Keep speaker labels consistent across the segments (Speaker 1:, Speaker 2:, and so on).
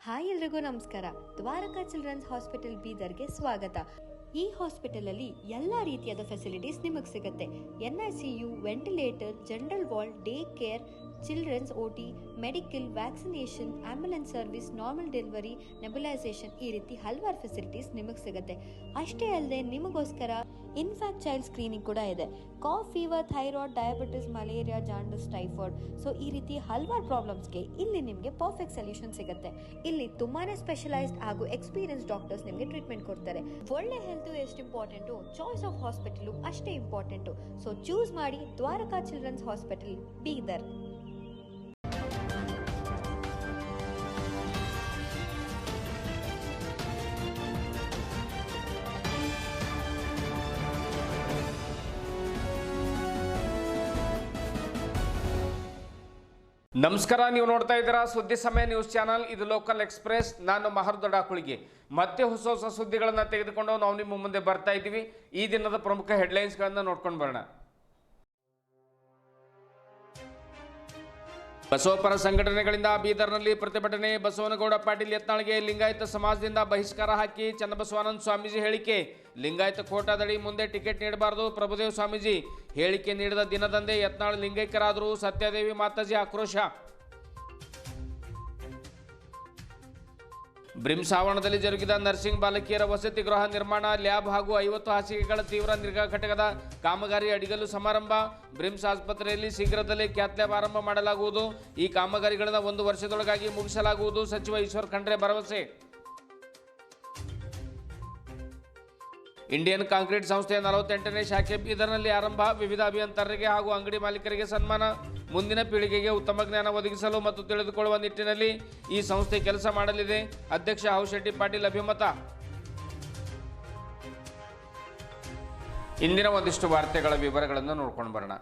Speaker 1: Hi ಎಲ್ರಿಗೂ ನಮಸ್ಕಾರ. Dwarka children's hospital ಬೀದರ್ಗೆ ಸ್ವಾಗತ. ಈ ಹಾಸ್ಪಿಟಲ್ ಅಲ್ಲಿ ಎಲ್ಲಾ ರೀತಿಯಾದ ಫೆಸಿಲಿಟೀಸ್ ನಿಮಗೆ ಸಿಗುತ್ತೆ. NICU, ventilator, general ward, day care, children's OT, medical, vaccination, ambulance service, normal delivery, nebulisation, ಈ ರೀತಿ ಹಲವಾರು ಫೆಸಿಲಿಟೀಸ್ ನಿಮಗೆ ಸಿಗುತ್ತೆ. ಅಷ್ಟೇ ಅಲ್ಲದೆ ನಿಮಗೋಸ್ಕರ ಇನ್ಫ್ಯಾಕ್ಟ್ ಚೈಲ್ಡ್ ಸ್ಕ್ರೀನಿಂಗ್ ಕೂಡ ಇದೆ. Cough, fever, thyroid, diabetes, malaria, jaundice, typhoid, so ಈ ರೀತಿ ಹಲವಾರು ಪ್ರಾಬ್ಲಮ್ಸ್ಗೆ ಇಲ್ಲಿ ನಿಮಗೆ ಪರ್ಫೆಕ್ಟ್ ಸೊಲ್ಯೂಷನ್ ಸಿಗುತ್ತೆ. ಇಲ್ಲಿ ತುಂಬಾನೇ ಸ್ಪೆಷಲೈಸ್ಡ್ ಹಾಗೂ ಎಕ್ಸ್ಪೀರಿಯನ್ಸ್ ಡಾಕ್ಟರ್ಸ್ ನಿಮಗೆ ಟ್ರೀಟ್ಮೆಂಟ್ ಕೊಡ್ತಾರೆ. ಒಳ್ಳೆ ಹೆಲ್ತ್ ಎಷ್ಟು ಇಂಪಾರ್ಟೆಂಟು, ಚಾಯ್ಸ್ ಆಫ್ ಹಾಸ್ಪಿಟಲ್ ಅಷ್ಟೇ ಇಂಪಾರ್ಟೆಂಟು. ಸೊ ಚೂಸ್ ಮಾಡಿ ದ್ವಾರಕಾ ಚಿಲ್ಡ್ರನ್ಸ್ ಹಾಸ್ಪಿಟಲ್ ಬೀದರ್.
Speaker 2: ನಮಸ್ಕಾರ, ನೀವು ನೋಡ್ತಾ ಇದ್ದೀರಾ ಸುದ್ದಿ ಸಮಯ ನ್ಯೂಸ್ ಚಾನಲ್. ಇದು ಲೋಕಲ್ ಎಕ್ಸ್ಪ್ರೆಸ್. ನಾನು ಮಹರ್ದೊಡ್ಡ ಕುಳಿಗೆ. ಮತ್ತೆ ಹೊಸ ಸುದ್ದಿಗಳನ್ನು ತೆಗೆದುಕೊಂಡು ನಾವು ನಿಮ್ಮ ಮುಂದೆ ಬರ್ತಾ ಇದ್ದೀವಿ. ಈ ದಿನದ ಪ್ರಮುಖ ಹೆಡ್ಲೈನ್ಸ್ಗಳನ್ನು ನೋಡ್ಕೊಂಡು ಬರೋಣ. ಬಸವಪರ ಸಂಘಟನೆಗಳಿಂದ ಬೀದರ್ನಲ್ಲಿ ಪ್ರತಿಭಟನೆ. ಬಸವನಗೌಡ ಪಾಟೀಲ್ ಯತ್ನಾಳ್ಗೆ ಲಿಂಗಾಯತ ಸಮಾಜದಿಂದ ಬಹಿಷ್ಕಾರ ಹಾಕಿ ಚನ್ನಬಸವಾನಂದ ಸ್ವಾಮೀಜಿ ಹೇಳಿಕೆ. ಲಿಂಗಾಯತ ಕೋಟಾದಡಿ ಮುಂದೆ ಟಿಕೆಟ್ ನೀಡಬಾರದು. ಪ್ರಭುದೇವ ಸ್ವಾಮೀಜಿ ಹೇಳಿಕೆ ನೀಡಿದ ದಿನದಂದೇ ಯತ್ನಾಳ್ ಲಿಂಗೈಕ್ಯರಾದರು. ಸತ್ಯದೇವಿ ಮಾತಾಜಿ ಆಕ್ರೋಶ. ಬ್ರಿಮ್ಸ್ ಆವರಣದಲ್ಲಿ ಜರುಗಿದ ನರ್ಸಿಂಗ್ ಬಾಲಕಿಯರ ವಸತಿ ಗೃಹ ನಿರ್ಮಾಣ, ಲ್ಯಾಬ್ ಹಾಗೂ 50 ಹಾಸಿಗೆಗಳ ತೀವ್ರ ನಿಗಾ ಘಟಕದ ಕಾಮಗಾರಿ ಅಡಿಗಲ್ಲು ಸಮಾರಂಭ. ಬ್ರಿಮ್ಸ್ ಆಸ್ಪತ್ರೆಯಲ್ಲಿ ಶೀಘ್ರದಲ್ಲೇ ಕ್ಯಾತ್ ಲ್ಯಾಬ್ ಆರಂಭ ಮಾಡಲಾಗುವುದು. ಈ ಕಾಮಗಾರಿಗಳನ್ನು 1 ವರ್ಷದೊಳಗಾಗಿ ಮುಗಿಸಲಾಗುವುದು. ಸಚಿವ ಈಶ್ವರ್ ಖಂಡ್ರೆ ಭರವಸೆ. ಇಂಡಿಯನ್ ಕಾಂಕ್ರೀಟ್ ಸಂಸ್ಥೆಯ 48ನೇ ಶಾಖೆ ಬೀದರ್ನಲ್ಲಿ ಆರಂಭ. ವಿವಿಧ ಅಭಿಯಂತರರಿಗೆ ಹಾಗೂ ಅಂಗಡಿ ಮಾಲೀಕರಿಗೆ ಸನ್ಮಾನ. ಮುಂದಿನ ಪೀಳಿಗೆಗೆ ಉತ್ತಮ ಜ್ಞಾನ ಒದಗಿಸಲು ಮತ್ತು ತಿಳಿದುಕೊಳ್ಳುವ ನಿಟ್ಟಿನಲ್ಲಿ ಈ ಸಂಸ್ಥೆ ಕೆಲಸ ಮಾಡಲಿದೆ. ಅಧ್ಯಕ್ಷ ಹೌಶೆಟ್ಟಿ ಪಾಟೀಲ್ ಅಭಿಮತ. ಇಂದಿನ ಒಂದಿಷ್ಟು ವಾರ್ತೆಗಳ ವಿವರಗಳನ್ನು ನೋಡ್ಕೊಂಡು ಬರೋಣ.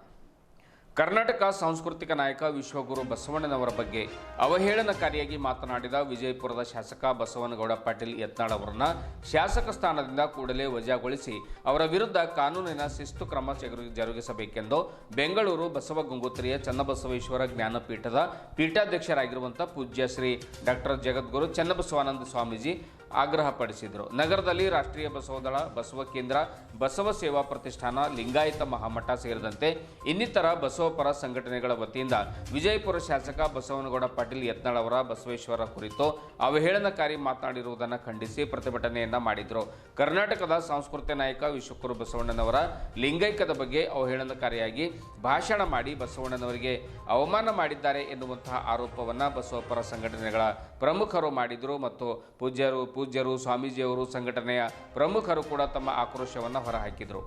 Speaker 2: ಕರ್ನಾಟಕ ಸಾಂಸ್ಕೃತಿಕ ನಾಯಕ ವಿಶ್ವಗುರು ಬಸವಣ್ಣನವರ ಬಗ್ಗೆ ಅವಹೇಳನಕಾರಿಯಾಗಿ ಮಾತನಾಡಿದ ವಿಜಯಪುರದ ಶಾಸಕ ಬಸವನಗೌಡ ಪಾಟೀಲ್ ಯತ್ನಾಳ್ ಅವರನ್ನು ಶಾಸಕ ಸ್ಥಾನದಿಂದ ಕೂಡಲೇ ವಜಾಗೊಳಿಸಿ ಅವರ ವಿರುದ್ಧ ಕಾನೂನಿನ ಶಿಸ್ತು ಕ್ರಮ ಜರುಗಿಸಬೇಕೆಂದು ಬೆಂಗಳೂರು ಬಸವ ಗಂಗೋತ್ರಿಯ ಚನ್ನಬಸವೇಶ್ವರ ಜ್ಞಾನಪೀಠದ ಪೀಠಾಧ್ಯಕ್ಷರಾಗಿರುವಂಥ ಪೂಜ್ಯ ಶ್ರೀ ಡಾಕ್ಟರ್ ಜಗದ್ಗುರು ಚನ್ನಬಸವಾನಂದ ಸ್ವಾಮೀಜಿ ಆಗ್ರಹಪಡಿಸಿದರು. ನಗರದಲ್ಲಿ ರಾಷ್ಟ್ರೀಯ ಬಸವದಳ, ಬಸವ ಕೇಂದ್ರ, ಬಸವ ಸೇವಾ ಪ್ರತಿಷ್ಠಾನ, ಲಿಂಗಾಯತ ಮಹಾಮಠ ಸೇರಿದಂತೆ ಇನ್ನಿತರ ಬಸವಪರ ಸಂಘಟನೆಗಳ ವತಿಯಿಂದ ವಿಜಯಪುರ ಶಾಸಕ ಬಸವನಗೌಡ ಪಾಟೀಲ್ ಯತ್ನಾಳ್ ಅವರ ಬಸವೇಶ್ವರ ಕುರಿತು ಅವಹೇಳನಕಾರಿ ಮಾತನಾಡಿರುವುದನ್ನು ಖಂಡಿಸಿ ಪ್ರತಿಭಟನೆಯನ್ನ ಮಾಡಿದರು. ಕರ್ನಾಟಕದ ಸಾಂಸ್ಕೃತಿಕ ನಾಯಕ ವಿಶ್ವಗುರು ಬಸವಣ್ಣನವರ ಲಿಂಗೈಕ್ಯದ ಬಗ್ಗೆ ಅವಹೇಳನಕಾರಿಯಾಗಿ ಭಾಷಣ ಮಾಡಿ ಬಸವಣ್ಣನವರಿಗೆ ಅವಮಾನ ಮಾಡಿದ್ದಾರೆ ಎನ್ನುವಂತಹ ಆರೋಪವನ್ನು ಬಸವಪರ ಸಂಘಟನೆಗಳ ಪ್ರಮುಖರು ಮಾಡಿದರು ಮತ್ತು ಪೂಜ್ಯರು ಸ್ವಾಮೀಜಿಯವರು ಸಂಘಟನೆಯ ಪ್ರಮುಖರು ಕೂಡ ತಮ್ಮ ಆಕ್ರೋಶವನ್ನು ಹೊರಹಾಕಿದರು.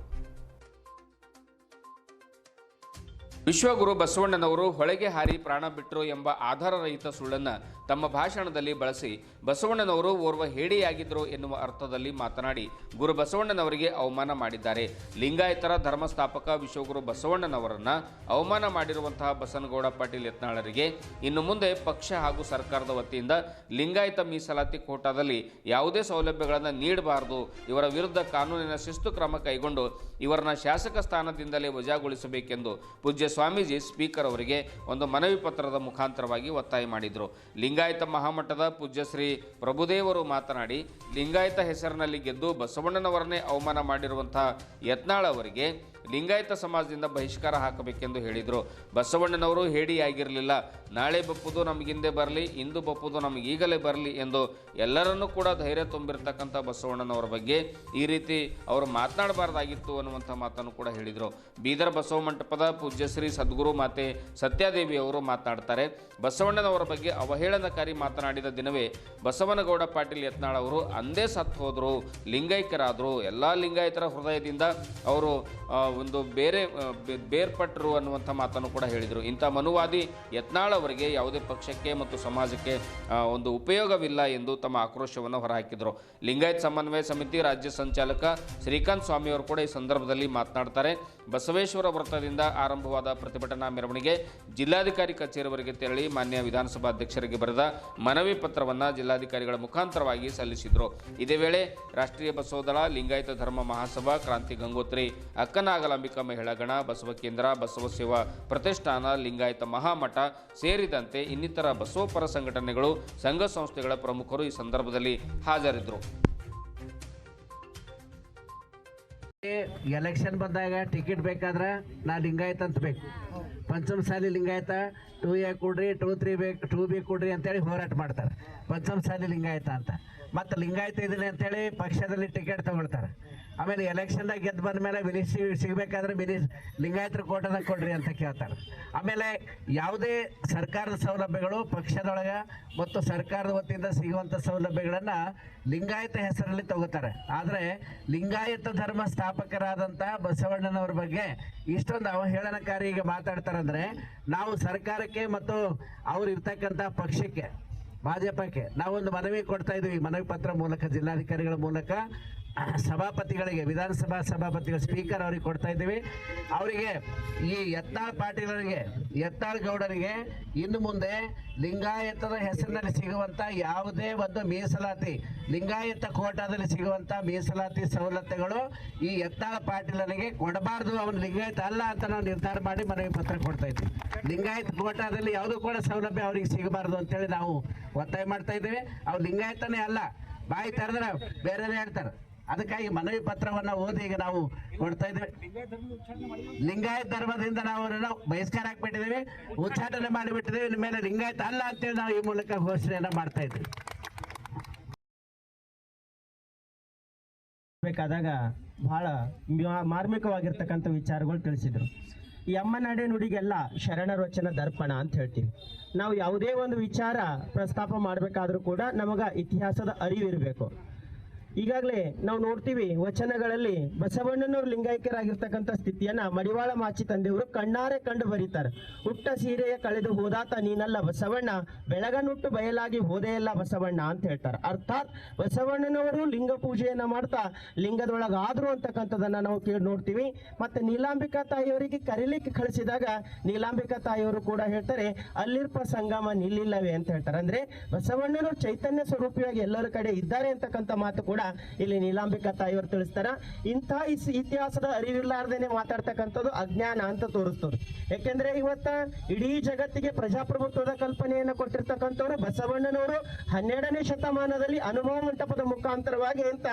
Speaker 2: ವಿಶ್ವಗುರು ಬಸವಣ್ಣನವರು ಹೊಳೆಗೆ ಹಾರಿ ಪ್ರಾಣ ಬಿಟ್ಟರು ಎಂಬ ಆಧಾರರಹಿತ ಸುಳ್ಳನ್ನು ತಮ್ಮ ಭಾಷಣದಲ್ಲಿ ಬಳಸಿ ಬಸವಣ್ಣನವರು ಓರ್ವ ಹೇಡಿಯಾಗಿದ್ದರು ಎನ್ನುವ ಅರ್ಥದಲ್ಲಿ ಮಾತನಾಡಿ ಗುರು ಬಸವಣ್ಣನವರಿಗೆ ಅವಮಾನ ಮಾಡಿದ್ದಾರೆ. ಲಿಂಗಾಯತರ ಧರ್ಮಸ್ಥಾಪಕ ವಿಶ್ವಗುರು ಬಸವಣ್ಣನವರನ್ನು ಅವಮಾನ ಮಾಡಿರುವಂತಹ ಬಸವನಗೌಡ ಪಾಟೀಲ್ ಯತ್ನಾಳರಿಗೆ ಇನ್ನು ಮುಂದೆ ಪಕ್ಷ ಹಾಗೂ ಸರ್ಕಾರದ ವತಿಯಿಂದ ಲಿಂಗಾಯತ ಮೀಸಲಾತಿ ಕೋಟಾದಲ್ಲಿ ಯಾವುದೇ ಸೌಲಭ್ಯಗಳನ್ನು ನೀಡಬಾರದು. ಇವರ ವಿರುದ್ಧ ಕಾನೂನಿನ ಶಿಸ್ತು ಕ್ರಮ ಕೈಗೊಂಡು ಇವರನ್ನ ಶಾಸಕ ಸ್ಥಾನದಿಂದಲೇ ವಜಾಗೊಳಿಸಬೇಕೆಂದು ಪೂಜ್ಯ ಸ್ವಾಮೀಜಿ ಸ್ಪೀಕರ್ ಅವರಿಗೆ ಒಂದು ಮನವಿ ಪತ್ರದ ಮುಖಾಂತರವಾಗಿ ಒತ್ತಾಯ ಮಾಡಿದರು. ಲಿಂಗಾಯತ ಮಹಾಮಠದ ಪೂಜ್ಯ ಶ್ರೀ ಪ್ರಭುದೇವರು ಮಾತನಾಡಿ ಲಿಂಗಾಯತ ಹೆಸರಿನಲ್ಲಿ ಗೆದ್ದು ಬಸವಣ್ಣನವರನ್ನೇ ಅವಮಾನ ಮಾಡಿರುವಂತಹ ಯತ್ನಾಳ್ ಅವರಿಗೆ ಲಿಂಗಾಯತ ಸಮಾಜದಿಂದ ಬಹಿಷ್ಕಾರ ಹಾಕಬೇಕೆಂದು ಹೇಳಿದರು. ಬಸವಣ್ಣನವರು ಹೇಡಿಯಾಗಿರಲಿಲ್ಲ. ನಾಳೆ ಬಪ್ಪುದು ನಮಗಿಂದೆ ಬರಲಿ, ಇಂದು ಬಪ್ಪುದು ನಮಗೀಗಲೇ ಬರಲಿ ಎಂದು ಎಲ್ಲರನ್ನೂ ಕೂಡ ಧೈರ್ಯ ತುಂಬಿರ್ತಕ್ಕಂಥ ಬಸವಣ್ಣನವರ ಬಗ್ಗೆ ಈ ರೀತಿ ಅವರು ಮಾತನಾಡಬಾರ್ದಾಗಿತ್ತು ಅನ್ನುವಂಥ ಮಾತನ್ನು ಕೂಡ ಹೇಳಿದರು. ಬೀದರ್ ಬಸವ ಮಂಟಪದ ಪೂಜ್ಯ ಶ್ರೀ ಸದ್ಗುರು ಮಾತೆ ಸತ್ಯಾದೇವಿ ಅವರು ಮಾತನಾಡ್ತಾರೆ. ಬಸವಣ್ಣನವರ ಬಗ್ಗೆ ಅವಹೇಳನಕಾರಿ ಮಾತನಾಡಿದ ದಿನವೇ ಬಸವನಗೌಡ ಪಾಟೀಲ್ ಯತ್ನಾಳ್ ಅವರು ಅಂದೇ ಸತ್ತು ಹೋದರು, ಲಿಂಗೈಕ್ಯರಾದರು. ಎಲ್ಲ ಲಿಂಗಾಯತರ ಹೃದಯದಿಂದ ಅವರು ಒಂದು ಬೇರ್ಪಟ್ಟರು ಅನ್ನುವಂಥ ಮಾತನ್ನು ಕೂಡ ಹೇಳಿದರು. ಇಂಥ ಮನುವಾದಿ ಯತ್ನಾಳ್ ಅವರಿಗೆ ಯಾವುದೇ ಪಕ್ಷಕ್ಕೆ ಮತ್ತು ಸಮಾಜಕ್ಕೆ ಒಂದು ಉಪಯೋಗವಿಲ್ಲ ಎಂದು ತಮ್ಮ ಆಕ್ರೋಶವನ್ನು ಹೊರಹಾಕಿದರು. ಲಿಂಗಾಯತ್ ಸಮನ್ವಯ ಸಮಿತಿ ರಾಜ್ಯ ಸಂಚಾಲಕ ಶ್ರೀಕಾಂತ್ ಸ್ವಾಮಿ ಅವರು ಕೂಡ ಈ ಸಂದರ್ಭದಲ್ಲಿ ಮಾತನಾಡ್ತಾರೆ. ಬಸವೇಶ್ವರ ವೃತ್ತದಿಂದ ಆರಂಭವಾದ ಪ್ರತಿಭಟನಾ ಮೆರವಣಿಗೆ ಜಿಲ್ಲಾಧಿಕಾರಿ ಕಚೇರಿವರೆಗೆ ತೆರಳಿ ಮಾನ್ಯ ವಿಧಾನಸಭಾ ಅಧ್ಯಕ್ಷರಿಗೆ ಬರೆದ ಮನವಿ ಪತ್ರವನ್ನು ಜಿಲ್ಲಾಧಿಕಾರಿಗಳ ಮುಖಾಂತರವಾಗಿ ಸಲ್ಲಿಸಿದರು. ಇದೇ ವೇಳೆ ರಾಷ್ಟ್ರೀಯ ಬಸವದಳ, ಲಿಂಗಾಯತ ಧರ್ಮ ಮಹಾಸಭಾ, ಕ್ರಾಂತಿ ಗಂಗೋತ್ರಿ, ಅಕ್ಕನಾಗ ನಾಗಲಾಂಬಿಕಾ ಮಹಿಳಾ ಗಣ, ಬಸವ ಕೇಂದ್ರ, ಬಸವ ಸೇವಾ ಪ್ರತಿಷ್ಠಾನ, ಲಿಂಗಾಯತ ಮಹಾಮಠ ಸೇರಿದಂತೆ ಇನ್ನಿತರ ಬಸವಪರ ಸಂಘಟನೆಗಳು, ಸಂಘ ಸಂಸ್ಥೆಗಳ ಪ್ರಮುಖರು ಈ ಸಂದರ್ಭದಲ್ಲಿ ಹಾಜರಿದ್ದರು.
Speaker 3: ಎಲೆಕ್ಷನ್ ಬಂದಾಗ ಟಿಕೆಟ್ ಬೇಕಾದ್ರೆ ನಾ ಲಿಂಗಾಯತ ಅಂತ ಬೇಕು, ಪಂಚಮಸಾಲಿ ಲಿಂಗಾಯತ 2A ಕೊಡ್ರಿ, 2-3 ಬೇಕು, 2B ಕೊಡ್ರಿ ಅಂತೇಳಿ ಹೋರಾಟ ಮಾಡ್ತಾರೆ. ಪಂಚಮಸಾಲಿ ಲಿಂಗಾಯತ ಅಂತ ಮತ್ತು ಲಿಂಗಾಯತ ಇದೀನಿ ಅಂತೇಳಿ ಪಕ್ಷದಲ್ಲಿ ಟಿಕೆಟ್ ತಗೊಳ್ತಾರೆ. ಆಮೇಲೆ ಎಲೆಕ್ಷನ್ದಾಗ ಗೆದ್ದು ಬಂದ ಮೇಲೆ ಸಿಗಬೇಕಾದ್ರೆ ಲಿಂಗಾಯತರ ಕೋಟದಾಗ ಕೊಡ್ರಿ ಅಂತ ಕೇಳ್ತಾರೆ. ಆಮೇಲೆ ಯಾವುದೇ ಸರ್ಕಾರದ ಸೌಲಭ್ಯಗಳು ಪಕ್ಷದೊಳಗೆ ಮತ್ತು ಸರ್ಕಾರದ ವತಿಯಿಂದ ಸಿಗುವಂಥ ಸೌಲಭ್ಯಗಳನ್ನು ಲಿಂಗಾಯತ ಹೆಸರಲ್ಲಿ ತಗೋತಾರೆ. ಆದರೆ ಲಿಂಗಾಯತ ಧರ್ಮ ಸ್ಥಾಪಕರಾದಂಥ ಬಸವಣ್ಣನವ್ರ ಬಗ್ಗೆ ಇಷ್ಟೊಂದು ಅವಹೇಳನಕಾರಿಗೆ ಮಾತಾಡ್ತಾರಂದರೆ ನಾವು ಸರ್ಕಾರಕ್ಕೆ ಮತ್ತು ಅವ್ರು ಇರ್ತಕ್ಕಂಥ ಪಕ್ಷಕ್ಕೆ ಭಾಜಪಕ್ಕೆ ನಾವೊಂದು ಮನವಿ ಕೊಡ್ತಾ ಇದ್ದೀವಿ. ಮನವಿ ಪತ್ರ ಮೂಲಕ ಜಿಲ್ಲಾಧಿಕಾರಿಗಳ ಮೂಲಕ ಸಭಾಪತಿಗಳಿಗೆ, ವಿಧಾನಸಭಾ ಸಭಾಪತಿಗಳು, ಸ್ಪೀಕರ್ ಅವರಿಗೆ ಕೊಡ್ತಾ ಇದ್ದೀವಿ. ಅವರಿಗೆ ಈ ಯತ್ನಾಳ್ ಪಾಟೀಲರಿಗೆ, ಯತ್ನಾಳ್ ಗೌಡರಿಗೆ ಇನ್ನು ಮುಂದೆ ಲಿಂಗಾಯತದ ಹೆಸರಿನಲ್ಲಿ ಸಿಗುವಂಥ ಯಾವುದೇ ಒಂದು ಮೀಸಲಾತಿ, ಲಿಂಗಾಯತ ಕೋಟಾದಲ್ಲಿ ಸಿಗುವಂಥ ಮೀಸಲಾತಿ ಸವಲತ್ತುಗಳು ಈ ಯತ್ನಾಳ್ ಪಾಟೀಲನಿಗೆ ಕೊಡಬಾರ್ದು, ಅವನು ಲಿಂಗಾಯತ ಅಲ್ಲ ಅಂತ ನಾವು ನಿರ್ಧಾರ ಮಾಡಿ ಮನವಿ ಪತ್ರ ಕೊಡ್ತಾ ಇದ್ದೀವಿ. ಲಿಂಗಾಯತ ಕೋಟಾದಲ್ಲಿ ಯಾವುದೂ ಕೂಡ ಸೌಲಭ್ಯ ಅವ್ರಿಗೆ ಸಿಗಬಾರ್ದು ಅಂತೇಳಿ ನಾವು ಒತ್ತಾಯ ಮಾಡ್ತಾ ಇದ್ದೀವಿ. ಅವ್ರು ಲಿಂಗಾಯತನೇ ಅಲ್ಲ, ಬಾಯಿ ತೆರೆದ್ರೆ ಬೇರೆನೇ ಹೇಳ್ತಾರೆ. ಅದಕ್ಕಾಗಿ ಮನವಿ ಪತ್ರವನ್ನು ಓದಿ ಈಗ ನಾವು ಕೊಡ್ತಾ ಇದ್ದೇವೆ. ಲಿಂಗಾಯತ ಧರ್ಮದಿಂದ ನಾವು ಅವರನ್ನು ಬಹಿಷ್ಕಾರ ಹಾಕ್ಬಿಟ್ಟಿದ್ದೀವಿ, ಉಚ್ಚಾಟನೆ ಮಾಡಿಬಿಟ್ಟಿದ್ದೀವಿ. ಇನ್ನು ಮೇಲೆ ಲಿಂಗಾಯತ ಅಲ್ಲ ಅಂತೇಳಿ ನಾವು ಈ ಮೂಲಕ ಘೋಷಣೆಯನ್ನು ಮಾಡ್ತಾ ಇದ್ದೀವಿ.
Speaker 4: ಬೇಕಾದಾಗ ಬಹಳ ಮಾರ್ಮಿಕವಾಗಿರ್ತಕ್ಕಂಥ ವಿಚಾರಗಳು ತಿಳಿಸಿದರು. ಈ ಅಮ್ಮ ನಡೆ ನುಡಿಗೆಲ್ಲ ಶರಣರ ವಚನ ದರ್ಪಣ ಅಂತ ಹೇಳ್ತೀವಿ. ನಾವು ಯಾವುದೇ ಒಂದು ವಿಚಾರ ಪ್ರಸ್ತಾಪ ಮಾಡಬೇಕಾದ್ರೂ ಕೂಡ ನಮಗೆ ಇತಿಹಾಸದ ಅರಿವಿರಬೇಕು. ಈಗಾಗಲೇ ನಾವು ನೋಡ್ತೀವಿ ವಚನಗಳಲ್ಲಿ ಬಸವಣ್ಣನವರು ಲಿಂಗೈಕ್ಯರಾಗಿರ್ತಕ್ಕಂಥ ಸ್ಥಿತಿಯನ್ನ ಮಡಿವಾಳ ಮಾಚಿ ತಂದೆಯವರು ಕಣ್ಣಾರೆ ಕಂಡು ಬರೀತಾರೆ. ಹುಟ್ಟ ಸೀರೆಯ ಕಳೆದು ಹೋದಾತ ನೀನಲ್ಲ ಬಸವಣ್ಣ, ಬೆಳಗನುಟ್ಟು ಬಯಲಾಗಿ ಹೋದೆಯಲ್ಲ ಬಸವಣ್ಣ ಅಂತ ಹೇಳ್ತಾರೆ. ಅರ್ಥಾತ್ ಬಸವಣ್ಣನವರು ಲಿಂಗ ಪೂಜೆಯನ್ನ ಮಾಡ್ತಾ ಲಿಂಗದೊಳಗಾದ್ರು ಅಂತಕ್ಕಂಥದ್ದನ್ನ ನಾವು ನೋಡ್ತೀವಿ. ಮತ್ತೆ ನೀಲಾಂಬಿಕಾ ತಾಯಿಯವರಿಗೆ ಕರೀಲಿಕ್ಕೆ ಕಳಿಸಿದಾಗ ನೀಲಾಂಬಿಕಾ ತಾಯಿಯವರು ಕೂಡ ಹೇಳ್ತಾರೆ, ಅಲ್ಲಿರ್ಪ ಸಂಗಮ ನಿಲ್ಲಿಲ್ಲವೇ ಅಂತ ಹೇಳ್ತಾರೆ. ಅಂದ್ರೆ ಬಸವಣ್ಣನವರು ಚೈತನ್ಯ ಸ್ವರೂಪಿಯಾಗಿ ಎಲ್ಲರ ಕಡೆ ಇದ್ದಾರೆ ಅಂತಕ್ಕಂಥ ಮಾತು ಕೂಡ ಇಲ್ಲಿ ನೀಲಾಂಬಿಕಾ ತಾಯಿಯವರು ತಿಳಿಸ್ತಾರ. ಇಂಥ ಇತಿಹಾಸದ ಅರಿವಿಲ್ಲಾರ್ದೇನೆ ಮಾತಾಡ್ತಕ್ಕಂಥದ್ದು ಅಜ್ಞಾನ ಅಂತ ತೋರಿಸ್ತದೆ. ಯಾಕೆಂದ್ರೆ ಇವತ್ತ ಇಡೀ ಜಗತ್ತಿಗೆ ಪ್ರಜಾಪ್ರಭುತ್ವದ ಕಲ್ಪನೆಯನ್ನು ಕೊಟ್ಟಿರ್ತಕ್ಕಂಥವ್ರು ಬಸವಣ್ಣನವರು 12ನೇ ಶತಮಾನದಲ್ಲಿ ಅನುಭವ ಮಂಟಪದ ಮುಖಾಂತರವಾಗಿ ಅಂತ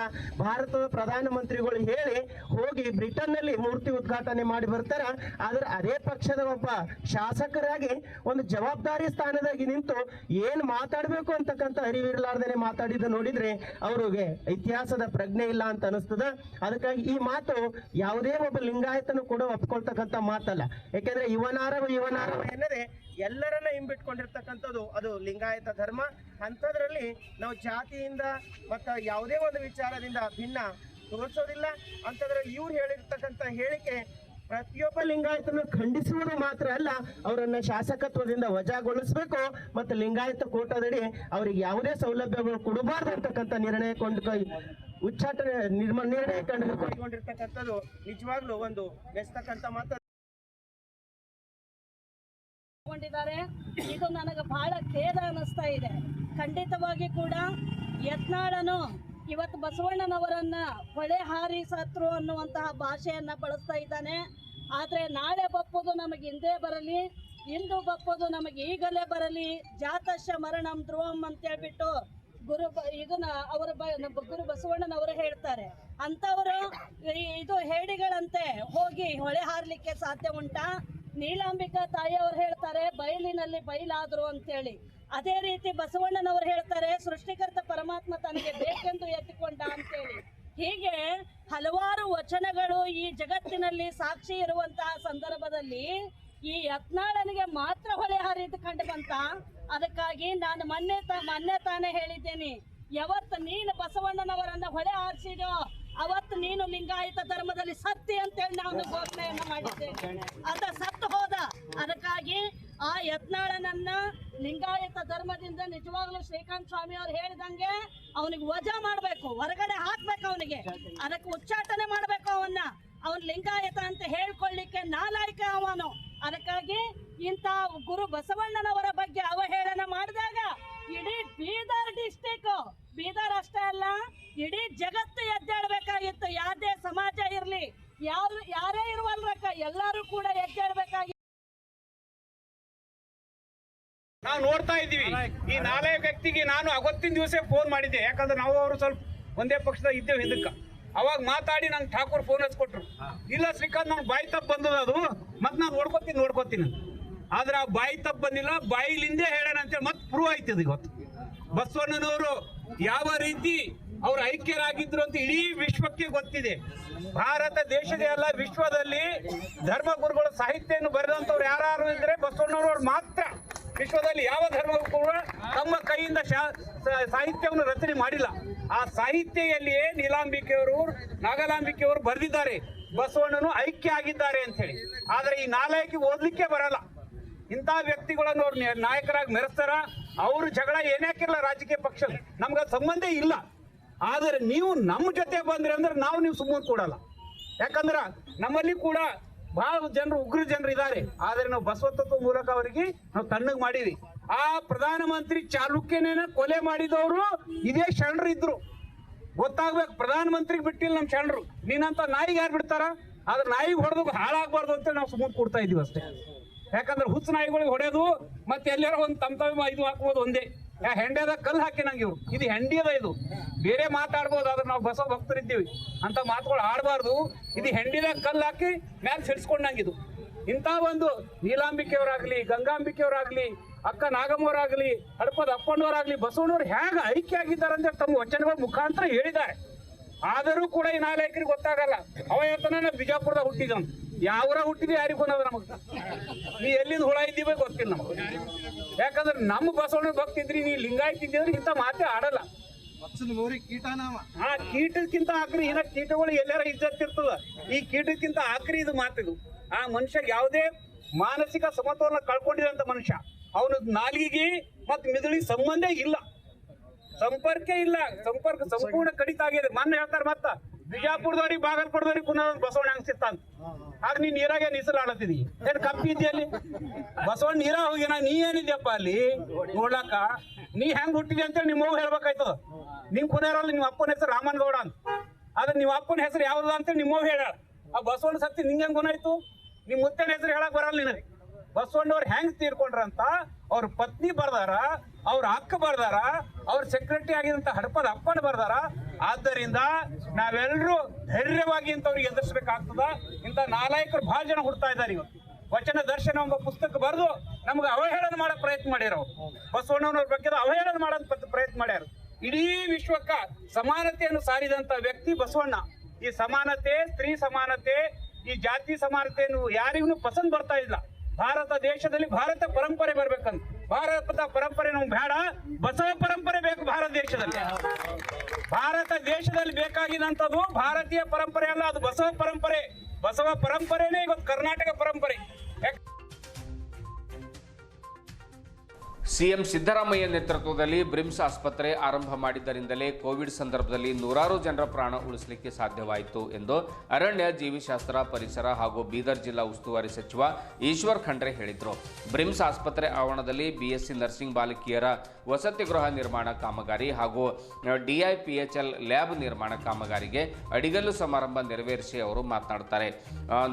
Speaker 4: ಭಾರತದ ಪ್ರಧಾನಮಂತ್ರಿಗಳು ಹೇಳಿ ಹೋಗಿ ಬ್ರಿಟನ್ ನಲ್ಲಿ ಮೂರ್ತಿ ಉದ್ಘಾಟನೆ ಮಾಡಿ ಬರ್ತಾರ. ಆದ್ರೆ ಅದೇ ಪಕ್ಷದ ಒಬ್ಬ ಶಾಸಕರಾಗಿ ಒಂದು ಜವಾಬ್ದಾರಿ ಸ್ಥಾನದಾಗಿ ನಿಂತು ಏನ್ ಮಾತಾಡ್ಬೇಕು ಅಂತಕ್ಕಂಥ ಅರಿವಿರಲಾರ್ದೇನೆ ಮಾತಾಡಿದ ನೋಡಿದ್ರೆ ಅವ್ರಿಗೆ ಇತಿಹಾಸದ ಪ್ರಜ್ಞೆ ಇಲ್ಲ ಅಂತ ಅನಿಸ್ತದ. ಅದಕ್ಕಾಗಿ ಈ ಮಾತು ಯಾವುದೇ ಒಬ್ಬ ಲಿಂಗಾಯತನು ಕೂಡ ಒಪ್ಕೊಳ್ತಕ್ಕಂಥ ಮಾತಲ್ಲ. ಯಾಕೆಂದ್ರೆ ಇವನಾರವ ಎನ್ನದೆ ಎಲ್ಲರನ್ನ ಹಿಂಬಿಟ್ಕೊಂಡಿರ್ತಕ್ಕಂಥದ್ದು ಅದು ಲಿಂಗಾಯತ ಧರ್ಮ. ಅಂಥದ್ರಲ್ಲಿ ನಾವು ಜಾತಿಯಿಂದ ಮತ್ತು ಯಾವುದೇ ಒಂದು ವಿಚಾರದಿಂದ ಭಿನ್ನ ತೋರಿಸೋದಿಲ್ಲ. ಅಂಥದ್ರಲ್ಲಿ ಇವ್ರು ಹೇಳಿರ್ತಕ್ಕಂಥ ಹೇಳಿಕೆ ಪ್ರತಿಯೊಬ್ಬ ಲಿಂಗಾಯತನ ಖಂಡಿಸುವುದು ಮಾತ್ರ ಅಲ್ಲ, ಅವರನ್ನ ಶಾಸಕತ್ವದಿಂದ ವಜಾಗೊಳಿಸಬೇಕು ಮತ್ತು ಲಿಂಗಾಯತ ಕೋಟಾದಡಿ ಅವರಿಗೆ ಯಾವುದೇ ಸೌಲಭ್ಯಗಳು ಕೊಡಬಾರ್ದು ಅಂತಕ್ಕಂಥ ನಿರ್ಣಯ ಉಚ್ಚಾಟನೆ ನಿರ್ಣಯ ಕೈಗೊಂಡಿರ್ತಕ್ಕಂಥದ್ದು ನಿಜವಾಗ್ಲೂ ಒಂದು ಬೆಸ್ತಕ್ಕಂಥ ಮಾತು.
Speaker 5: ಇದು ನನಗೆ ಬಹಳ ಖೇದ ಅನಿಸ್ತಾ ಇದೆ. ಖಂಡಿತವಾಗಿ ಕೂಡ ಯತ್ನಾಳನು ಇವತ್ತು ಬಸವಣ್ಣನವರನ್ನ ಹೊಳೆ ಹಾರಿ ಸತ್ರು ಅನ್ನುವಂತಹ ಭಾಷೆಯನ್ನ ಬಳಸ್ತಾ ಇದ್ದಾನೆ. ಆದರೆ ನಾಳೆ ಬಪ್ಪುದು ನಮಗೆ ಹಿಂದೆ ಬರಲಿ, ಇಂದು ಬಪ್ಪುದು ನಮಗೆ ಈಗಲೇ ಬರಲಿ, ಜಾತಶ್ಯ ಮರಣಂ ಧ್ರುವಂ ಅಂತ ಹೇಳ್ಬಿಟ್ಟು ಗುರು ಬಸವಣ್ಣನವರು ಹೇಳ್ತಾರೆ. ಅಂಥವರು ಇದು ಹೇಡಿಗಳಂತೆ ಹೋಗಿ ಹೊಳೆ ಹಾರಲಿಕ್ಕೆ ಸಾಧ್ಯ ಉಂಟಾ? ನೀಲಾಂಬಿಕಾ ತಾಯಿಯವರು ಹೇಳ್ತಾರೆ ಬಯಲಿನಲ್ಲಿ ಬಯಲಾದ್ರು ಅಂತೇಳಿ. ಅದೇ ರೀತಿ ಬಸವಣ್ಣನವರು ಹೇಳ್ತಾರೆ ಸೃಷ್ಟಿಕರ್ತ ಪರಮಾತ್ಮ ತನಗೆ ಬೇಕೆಂದು ಎತ್ತಿಕೊಂಡ ಅಂತೇಳಿ. ಹೀಗೆ ಹಲವಾರು ವಚನಗಳು ಈ ಜಗತ್ತಿನಲ್ಲಿ ಸಾಕ್ಷಿ ಇರುವಂತಹ ಸಂದರ್ಭದಲ್ಲಿ ಈ ಯತ್ನಾಳನಿಗೆ ಮಾತ್ರ ಹೊಳೆ ಹರಿದು ಕಂಡು ಬಂತ. ಅದಕ್ಕಾಗಿ ನಾನು ಮೊನ್ನೆ ತಾನೇ ಹೇಳಿದ್ದೇನೆ, ಯಾವತ್ತು ನೀನು ಬಸವಣ್ಣನವರನ್ನ ಹೊಳೆ ಹಾರಿಸಿದೋ ಅವತ್ತು ನೀನು ಲಿಂಗಾಯತ ಧರ್ಮದಲ್ಲಿ ಸತ್ತಿ ಅಂತೇಳಿ ನಾನು ಘೋಷಣೆಯನ್ನು ಮಾಡಿದ್ದೇನೆ. ಅದ ಸತ್ತು ಹೋದ. ಅದಕ್ಕಾಗಿ ಆ ಯತ್ನಾಳನನ್ನ ಲಿಂಗಾಯತ ಧರ್ಮದಿಂದ ನಿಜವಾಗ್ಲೂ ಶ್ರೀಕಾಂತ್ ಸ್ವಾಮಿ ಅವ್ರು ಹೇಳಿದಂಗೆ ಅವನಿಗೆ ವಜಾ ಮಾಡ್ಬೇಕು, ಹೊರಗಡೆ ಹಾಕ್ಬೇಕು, ಅವನಿಗೆ ಅದಕ್ಕೆ ಉಚ್ಚಾಟನೆ ಮಾಡ್ಬೇಕು. ಅವನ್ ಲಿಂಗಾಯತ ಅಂತ ಹೇಳ್ಕೊಳ್ಳಿಕ್ಕೆ ನಾಲಾಯಕ ಅವನು. ಅದಕ್ಕಾಗಿ ಇಂಥ ಗುರು ಬಸವಣ್ಣನವರ ಬಗ್ಗೆ ಅವಹೇಳನ ಮಾಡಿದಾಗ ಇಡೀ ಬೀದರ್ ಡಿಸ್ಟಿಕ್, ಬೀದರ್ ಅಷ್ಟೇ ಅಲ್ಲ ಇಡೀ ಜಗತ್ತು ಎದ್ದೇಳಬೇಕಾಗಿತ್ತು. ಯಾವುದೇ ಸಮಾಜ ಇರಲಿ, ಯಾರೇ ಇರುವ
Speaker 6: ಈ 4 ವ್ಯಕ್ತಿಗೆ ನಾನು ಅವತ್ತಿನ ದಿವಸ ಫೋನ್ ಮಾಡಿದ್ದೆ, ಯಾಕಂದ್ರೆ ನಾವು ಅವರು ಸ್ವಲ್ಪ ಒಂದೇ ಪಕ್ಷದಾಗ ಇದ್ದೇವೆ ಹಿಂದಕ್ಕೆ. ಅವಾಗ ಮಾತಾಡಿ ನಂಗೆ ಠಾಕೂರ್ ಫೋನ್ ಹಚ್ಕೊಟ್ರು, ಇಲ್ಲ ಶ್ರೀಕಾಂತ್ ನಂಗೆ ಬಾಯಿ ತಪ್ಪು ಬಂದದ ಅದು, ಮತ್ತೆ ನಾನು ನೋಡ್ಕೋತೀನಿ. ಆದ್ರೆ ಆ ಬಾಯಿ ತಪ್ಪು ಬಂದಿಲ್ಲ, ಬಾಯಿಲಿಂದೇ ಹೇಳೋಣ ಅಂತೇಳಿ ಮತ್ತೆ ಪ್ರೂವ್ ಆಯ್ತದ. ಇವತ್ತು ಬಸವಣ್ಣನವರು ಯಾವ ರೀತಿ ಅವ್ರು ಐಕ್ಯರಾಗಿದ್ರು ಅಂತ ಇಡೀ ವಿಶ್ವಕ್ಕೆ ಗೊತ್ತಿದೆ. ಭಾರತ ದೇಶದೇ ಅಲ್ಲ, ವಿಶ್ವದಲ್ಲಿ ಧರ್ಮಗುರುಗಳ ಸಾಹಿತ್ಯವನ್ನು ಬರೆದಂಥವ್ರು ಯಾರು ಇದ್ರೆ ಬಸವಣ್ಣನವರು ಮಾತ್ರ. ವಿಶ್ವದಲ್ಲಿ ಯಾವ ಧರ್ಮವು ಕೂಡ ತಮ್ಮ ಕೈಯಿಂದ ಸಾಹಿತ್ಯವನ್ನು ರಚನೆ ಮಾಡಿಲ್ಲ. ಆ ಸಾಹಿತ್ಯದಲ್ಲಿಯೇ ನೀಲಾಂಬಿಕೆಯವರು, ನಾಗಲಾಂಬಿಕೆಯವರು ಬರೆದಿದ್ದಾರೆ ಬಸವಣ್ಣನು ಐಕ್ಯ ಆಗಿದ್ದಾರೆ ಅಂತ ಹೇಳಿ. ಆದ್ರೆ ಈ 4 ಓದ್ಲಿಕ್ಕೆ ಬರಲ್ಲ. ಇಂಥ ವ್ಯಕ್ತಿಗಳನ್ನು ಅವ್ರು ನಾಯಕರಾಗಿ ಮೆರೆಸ್ತಾರ. ಅವ್ರ ಜಗಳ ಏನಾಕಿರಲ್ಲ ರಾಜಕೀಯ ಪಕ್ಷದಲ್ಲಿ, ನಮ್ಗೆ ಸಂಬಂಧ ಇಲ್ಲ. ಆದರೆ ನೀವು ನಮ್ಮ ಜೊತೆ ಬಂದ್ರೆ ಅಂದ್ರೆ ನೀವು ಸುಮ್ಮನೆ ಕೊಡಲ್ಲ. ಯಾಕಂದ್ರೆ ನಮ್ಮಲ್ಲಿ ಕೂಡ ಬಹಳ ಜನರು ಉಗ್ರ ಜನರು ಇದ್ದಾರೆ. ಆದರೆ ನಾವು ಬಸವತತ್ವ ಮೂಲಕ ಅವರಿಗೆ ನಾವು ತಣ್ಣಗೆ ಮಾಡೀವಿ. ಆ ಪ್ರಧಾನಮಂತ್ರಿ ಚಾಲುಕ್ಯನೇನ ಕೊಲೆ ಮಾಡಿದವರು ಇದೇ ಶರಣರು ಇದ್ರು. ಗೊತ್ತಾಗ್ಬೇಕು, ಪ್ರಧಾನಮಂತ್ರಿಗೆ ಬಿಟ್ಟಿಲ್ಲ ನಮ್ಮ ಶರಣರು. ನೀನಂತ ನಾಯಿಗೆ ಯಾರು ಬಿಡ್ತಾರ? ಆದ್ರೆ ನಾಯಿಗೆ ಹೊಡೆದು ಹಾಳಾಗಬಾರ್ದು ಅಂತ ನಾವು ಸುಮ್ಮನೆ ಕೊಡ್ತಾ ಇದೀವಿ ಅಷ್ಟೇ. ಯಾಕಂದ್ರೆ ಹುಚ್ಚ ನಾಯಿಗಳಿಗೆ ಹೊಡೆದು ಮತ್ತೆ ಎಲ್ಲಾರ ಒಂದು ತಮ್ಮ ಇದು ಹಾಕ್ಬೋದು ಒಂದೇ. ಹೆಂಡ್ಯದ ಕಲ್ಲು ಹಾಕಿ ನಂಗೆ ಇವ್ರು ಇದು ಹೆಂಡಿಯದ, ಇದು ಬೇರೆ ಮಾತಾಡ್ಬೋದು. ಆದ್ರೆ ನಾವು ಬಸವ ಭಕ್ತರಿದ್ದೀವಿ ಅಂತ ಮಾತುಗಳು ಆಡಬಾರ್ದು. ಇದು ಹೆಂಡಿದ ಕಲ್ಲು ಹಾಕಿ ಮ್ಯಾಲೆ ಸಿಡಿಸ್ಕೊಂಡಂಗಿದು. ಇಂಥ ಒಂದು ನೀಲಾಂಬಿಕೆಯವರಾಗ್ಲಿ, ಗಂಗಾಂಬಿಕೆಯವರಾಗ್ಲಿ, ಅಕ್ಕ ನಾಗಮ್ಮವರಾಗ್ಲಿ, ಹಡಪದ ಅಪ್ಪಣ್ಣವರಾಗ್ಲಿ ಬಸವಣ್ಣವ್ರು ಹೇಗೆ ಐಕ್ಯ ಆಗಿದ್ದಾರೆ ಅಂತ ತಮ್ಮ ವಚನಗಳ ಮುಖಾಂತರ ಹೇಳಿದ್ದಾರೆ. ಆದರೂ ಕೂಡ ಈ 4 ಗೊತ್ತಾಗಲ್ಲ. ಅವ ಹೇಳ್ತಾನೆ ನಾವು ಬಿಜಾಪುರದಾಗ ಹುಟ್ಟಿದವನು. ಯಾವರ ಹುಟ್ಟಿದ್ವಿ ಯಾರಿಗೂ ಅನ್ನೋದು ನಮಗೆ. ನೀ ಎಲ್ಲಿಂದ ಹುಳ ಇದ್ದೀವಿ ಗೊತ್ತಿಲ್ಲ ನಮಗೆ. ಯಾಕಂದ್ರೆ ನಮ್ಮ ಬಸವಣ್ಣ ಭಕ್ತಿ ಇದ್ರಿ, ನೀ ಲಿಂಗಾಯತ್ ಇದ್ದಿದ್ರೆ ಇಂಥ ಮಾತೇ ಆಡಲ್ಲ. ಆ ಕೀಟಕ್ಕಿಂತ ಆಕ್ರಿ ಇನ್ನ ಕೀಟಗಳು ಎಲ್ಲಾರ ಇರ್ತದ. ಈ ಕೀಟಕ್ಕಿಂತ ಆಕ್ರಿ ಇದು ಮಾತಿದು. ಆ ಮನುಷ್ಯ ಯಾವುದೇ ಮಾನಸಿಕ ಸಮತೋಲನ ಕಳ್ಕೊಂಡಿರೋಂಥ ಮನುಷ್ಯ. ಅವನು ನಾಲಿಗೆ ಮತ್ತು ಮಿದುಳಿಗೆ ಸಂಬಂಧ ಇಲ್ಲ, ಸಂಪರ್ಕ ಇಲ್ಲ. ಸಂಪರ್ಕ ಸಂಪೂರ್ಣ ಕಡಿತ ಆಗಿದೆ. ಮೊನ್ನೆ ಹೇಳ್ತಾರೆ ಮತ್ತ ಬಿಜಾಪುರದವ್ರಿಗೆ, ಬಾಗಲಕೋಟದವ್ರಿಗೆ ಪುನಃ ಬಸವಣ್ಣ ಹಂಗ್ಸಿತ್ತ ಅಂತ. ಆಗ ನೀನ್ ನೀರಾಗೆ ನೀಸಲಾಡತ್ತಿದಿ, ಏನ್ ಕಪ್ಪಿದ್ದಿ ಅಲ್ಲಿ? ಬಸವಣ್ಣ ನೀರ ಹೋಗಿನ, ನೀ ಏನಿದ್ಯಪ್ಪ ಅಲ್ಲಿ ನೋಡ್ಲಾಕ? ನೀ ಹೆಂಗ್ ಹುಟ್ಟಿದಿ ಅಂತೇಳಿ ನಿಮ್ಮ ಅವ್ವ ಹೇಳ್ಬೇಕಾಯ್ತದ. ನಿಮ್ ಪುನರಲ್ಲ, ನಿಮ್ಮ ಅಪ್ಪನ ಹೆಸರು ರಾಮನಗೌಡ ಅಂತ. ಆದ್ರೆ ನಿಮ್ಮ ಅಪ್ಪನ ಹೆಸರು ಯಾವ್ದು ಅಂತೇಳಿ ನಿಮ್ಮವ್ ಹೇಳ. ಆ ಬಸವಣ್ಣ ಸತ್ತಿ ನಿಂಗೆ ಹೆಂಗ್ ಗುಣಾಯ್ತು? ನಿಮ್ ಮುತ್ತನ ಹೆಸರು ಹೇಳಕ್ ಬರಲ್ಲ ನಿನಗೆ. ಬಸವಣ್ಣವ್ರು ಹೆಂಗ್ ತೀರ್ಕೊಂಡ್ರಂತ ಅವ್ರ ಪತ್ನಿ ಬರ್ದಾರ, ಅವ್ರ ಅಕ್ಕ ಬರ್ದಾರ, ಅವ್ರ ಸೆಕ್ರೆಟರಿ ಆಗಿದಂತ ಹಡಪದ ಅಪ್ಪನ ಬರ್ದಾರ. ಆದ್ದರಿಂದ ನಾವೆಲ್ಲರೂ ಧೈರ್ಯವಾಗಿ ಇಂಥವ್ರಿಗೆ ಎದುರಿಸಬೇಕಾಗ್ತದ. ಇಂಥ ನಾಲಾಯಕರು ಬಹಳ ಜನ ಹುಡ್ತಾ ಇದ್ದಾರೆ. ಇವತ್ತು ವಚನ ದರ್ಶನ ಎಂಬ ಪುಸ್ತಕ ಬರೆದು ನಮ್ಗೆ ಅವಹೇಳನ ಮಾಡೋ ಪ್ರಯತ್ನ ಮಾಡ್ಯಾರ. ಬಸವಣ್ಣನವ್ರ ಬಗ್ಗೆ ಅವಹೇಳನ ಮಾಡೋ ಪ್ರಯತ್ನ ಮಾಡ್ಯಾರ. ಇಡೀ ವಿಶ್ವಕ್ಕ ಸಮಾನತೆಯನ್ನು ಸಾರಿದಂತ ವ್ಯಕ್ತಿ ಬಸವಣ್ಣ. ಈ ಸಮಾನತೆ, ಸ್ತ್ರೀ ಸಮಾನತೆ, ಈ ಜಾತಿ ಸಮಾನತೆಯನ್ನು ಯಾರಿಗೂ ಪಸಂದ್ ಬರ್ತಾ ಇಲ್ಲ. ಭಾರತ ದೇಶದಲ್ಲಿ ಭಾರತ ಪರಂಪರೆ ಬರ್ಬೇಕಂತ. ಭಾರತದ ಪರಂಪರೆ ನಮ್ಗೆ ಬೇಡ, ಬಸವ ಪರಂಪರೆ ಬೇಕು ಭಾರತ ದೇಶದಲ್ಲಿ. ಭಾರತ ದೇಶದಲ್ಲಿ ಬೇಕಾಗಿದಂಥದ್ದು ಭಾರತೀಯ ಪರಂಪರೆ ಅಲ್ಲ, ಅದು ಬಸವ ಪರಂಪರೆ. ಬಸವ ಪರಂಪರೆನೇ ಇವತ್ತು ಕರ್ನಾಟಕ ಪರಂಪರೆ.
Speaker 2: ಸಿಎಂ ಸಿದ್ದರಾಮಯ್ಯ ನೇತೃತ್ವದಲ್ಲಿ ಬ್ರಿಮ್ಸ್ ಆಸ್ಪತ್ರೆ ಆರಂಭ ಮಾಡಿದ್ದರಿಂದಲೇ ಕೋವಿಡ್ ಸಂದರ್ಭದಲ್ಲಿ ನೂರಾರು ಜನರ ಪ್ರಾಣ ಉಳಿಸಲಿಕ್ಕೆ ಸಾಧ್ಯವಾಯಿತು ಎಂದು ಅರಣ್ಯ, ಜೀವಿಶಾಸ್ತ್ರ, ಪರಿಸರ ಹಾಗೂ ಬೀದರ್ ಜಿಲ್ಲಾ ಉಸ್ತುವಾರಿ ಸಚಿವ ಈಶ್ವರ್ ಖಂಡ್ರೆ ಹೇಳಿದರು. ಬ್ರಿಮ್ಸ್ ಆಸ್ಪತ್ರೆ ಆವರಣದಲ್ಲಿ ಬಿಎಸ್ಸಿ ನರ್ಸಿಂಗ್ ಬಾಲಕಿಯರ ವಸತಿ ಗೃಹ ನಿರ್ಮಾಣ ಕಾಮಗಾರಿ ಹಾಗೂ DIPHL ಲ್ಯಾಬ್ ನಿರ್ಮಾಣ ಕಾಮಗಾರಿಗೆ ಅಡಿಗಲ್ಲು ಸಮಾರಂಭ ನೆರವೇರಿಸಿ ಅವರು ಮಾತನಾಡುತ್ತಾರೆ.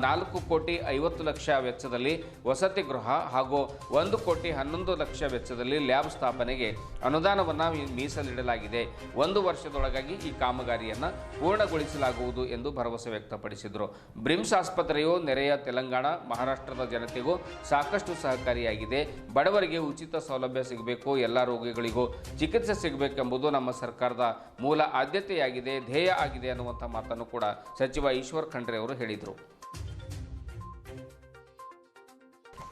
Speaker 2: 4,50,00,000 ವೆಚ್ಚದಲ್ಲಿ ವಸತಿ ಗೃಹ ಹಾಗೂ 1,11,00,000 ವೆಚ್ಚದಲ್ಲಿ ಲ್ಯಾಬ್ ಸ್ಥಾಪನೆಗೆ ಅನುದಾನವನ್ನು ಮೀಸಲಿಡಲಾಗಿದೆ. 1 ವರ್ಷದೊಳಗಾಗಿ ಈ ಕಾಮಗಾರಿಯನ್ನು ಪೂರ್ಣಗೊಳಿಸಲಾಗುವುದು ಎಂದು ಭರವಸೆ ವ್ಯಕ್ತಪಡಿಸಿದರು. ಬ್ರಿಮ್ಸ್ ಆಸ್ಪತ್ರೆಯು ನೆರೆಯ ತೆಲಂಗಾಣ, ಮಹಾರಾಷ್ಟ್ರದ ಜನತೆಗೂ ಸಾಕಷ್ಟು ಸಹಕಾರಿಯಾಗಿದೆ. ಬಡವರಿಗೆ ಉಚಿತ ಸೌಲಭ್ಯ ಸಿಗಬೇಕು, ಎಲ್ಲ ರೋಗಿಗಳಿಗೂ ಚಿಕಿತ್ಸೆ ಸಿಗಬೇಕೆಂಬುದು ನಮ್ಮ ಸರ್ಕಾರದ ಮೂಲ ಆದ್ಯತೆಯಾಗಿದೆ, ಧ್ಯೇಯ ಆಗಿದೆ ಅನ್ನುವಂಥ ಮಾತನ್ನು ಕೂಡ ಸಚಿವ ಈಶ್ವರ್ ಖಂಡ್ರೆ ಅವರು ಹೇಳಿದರು.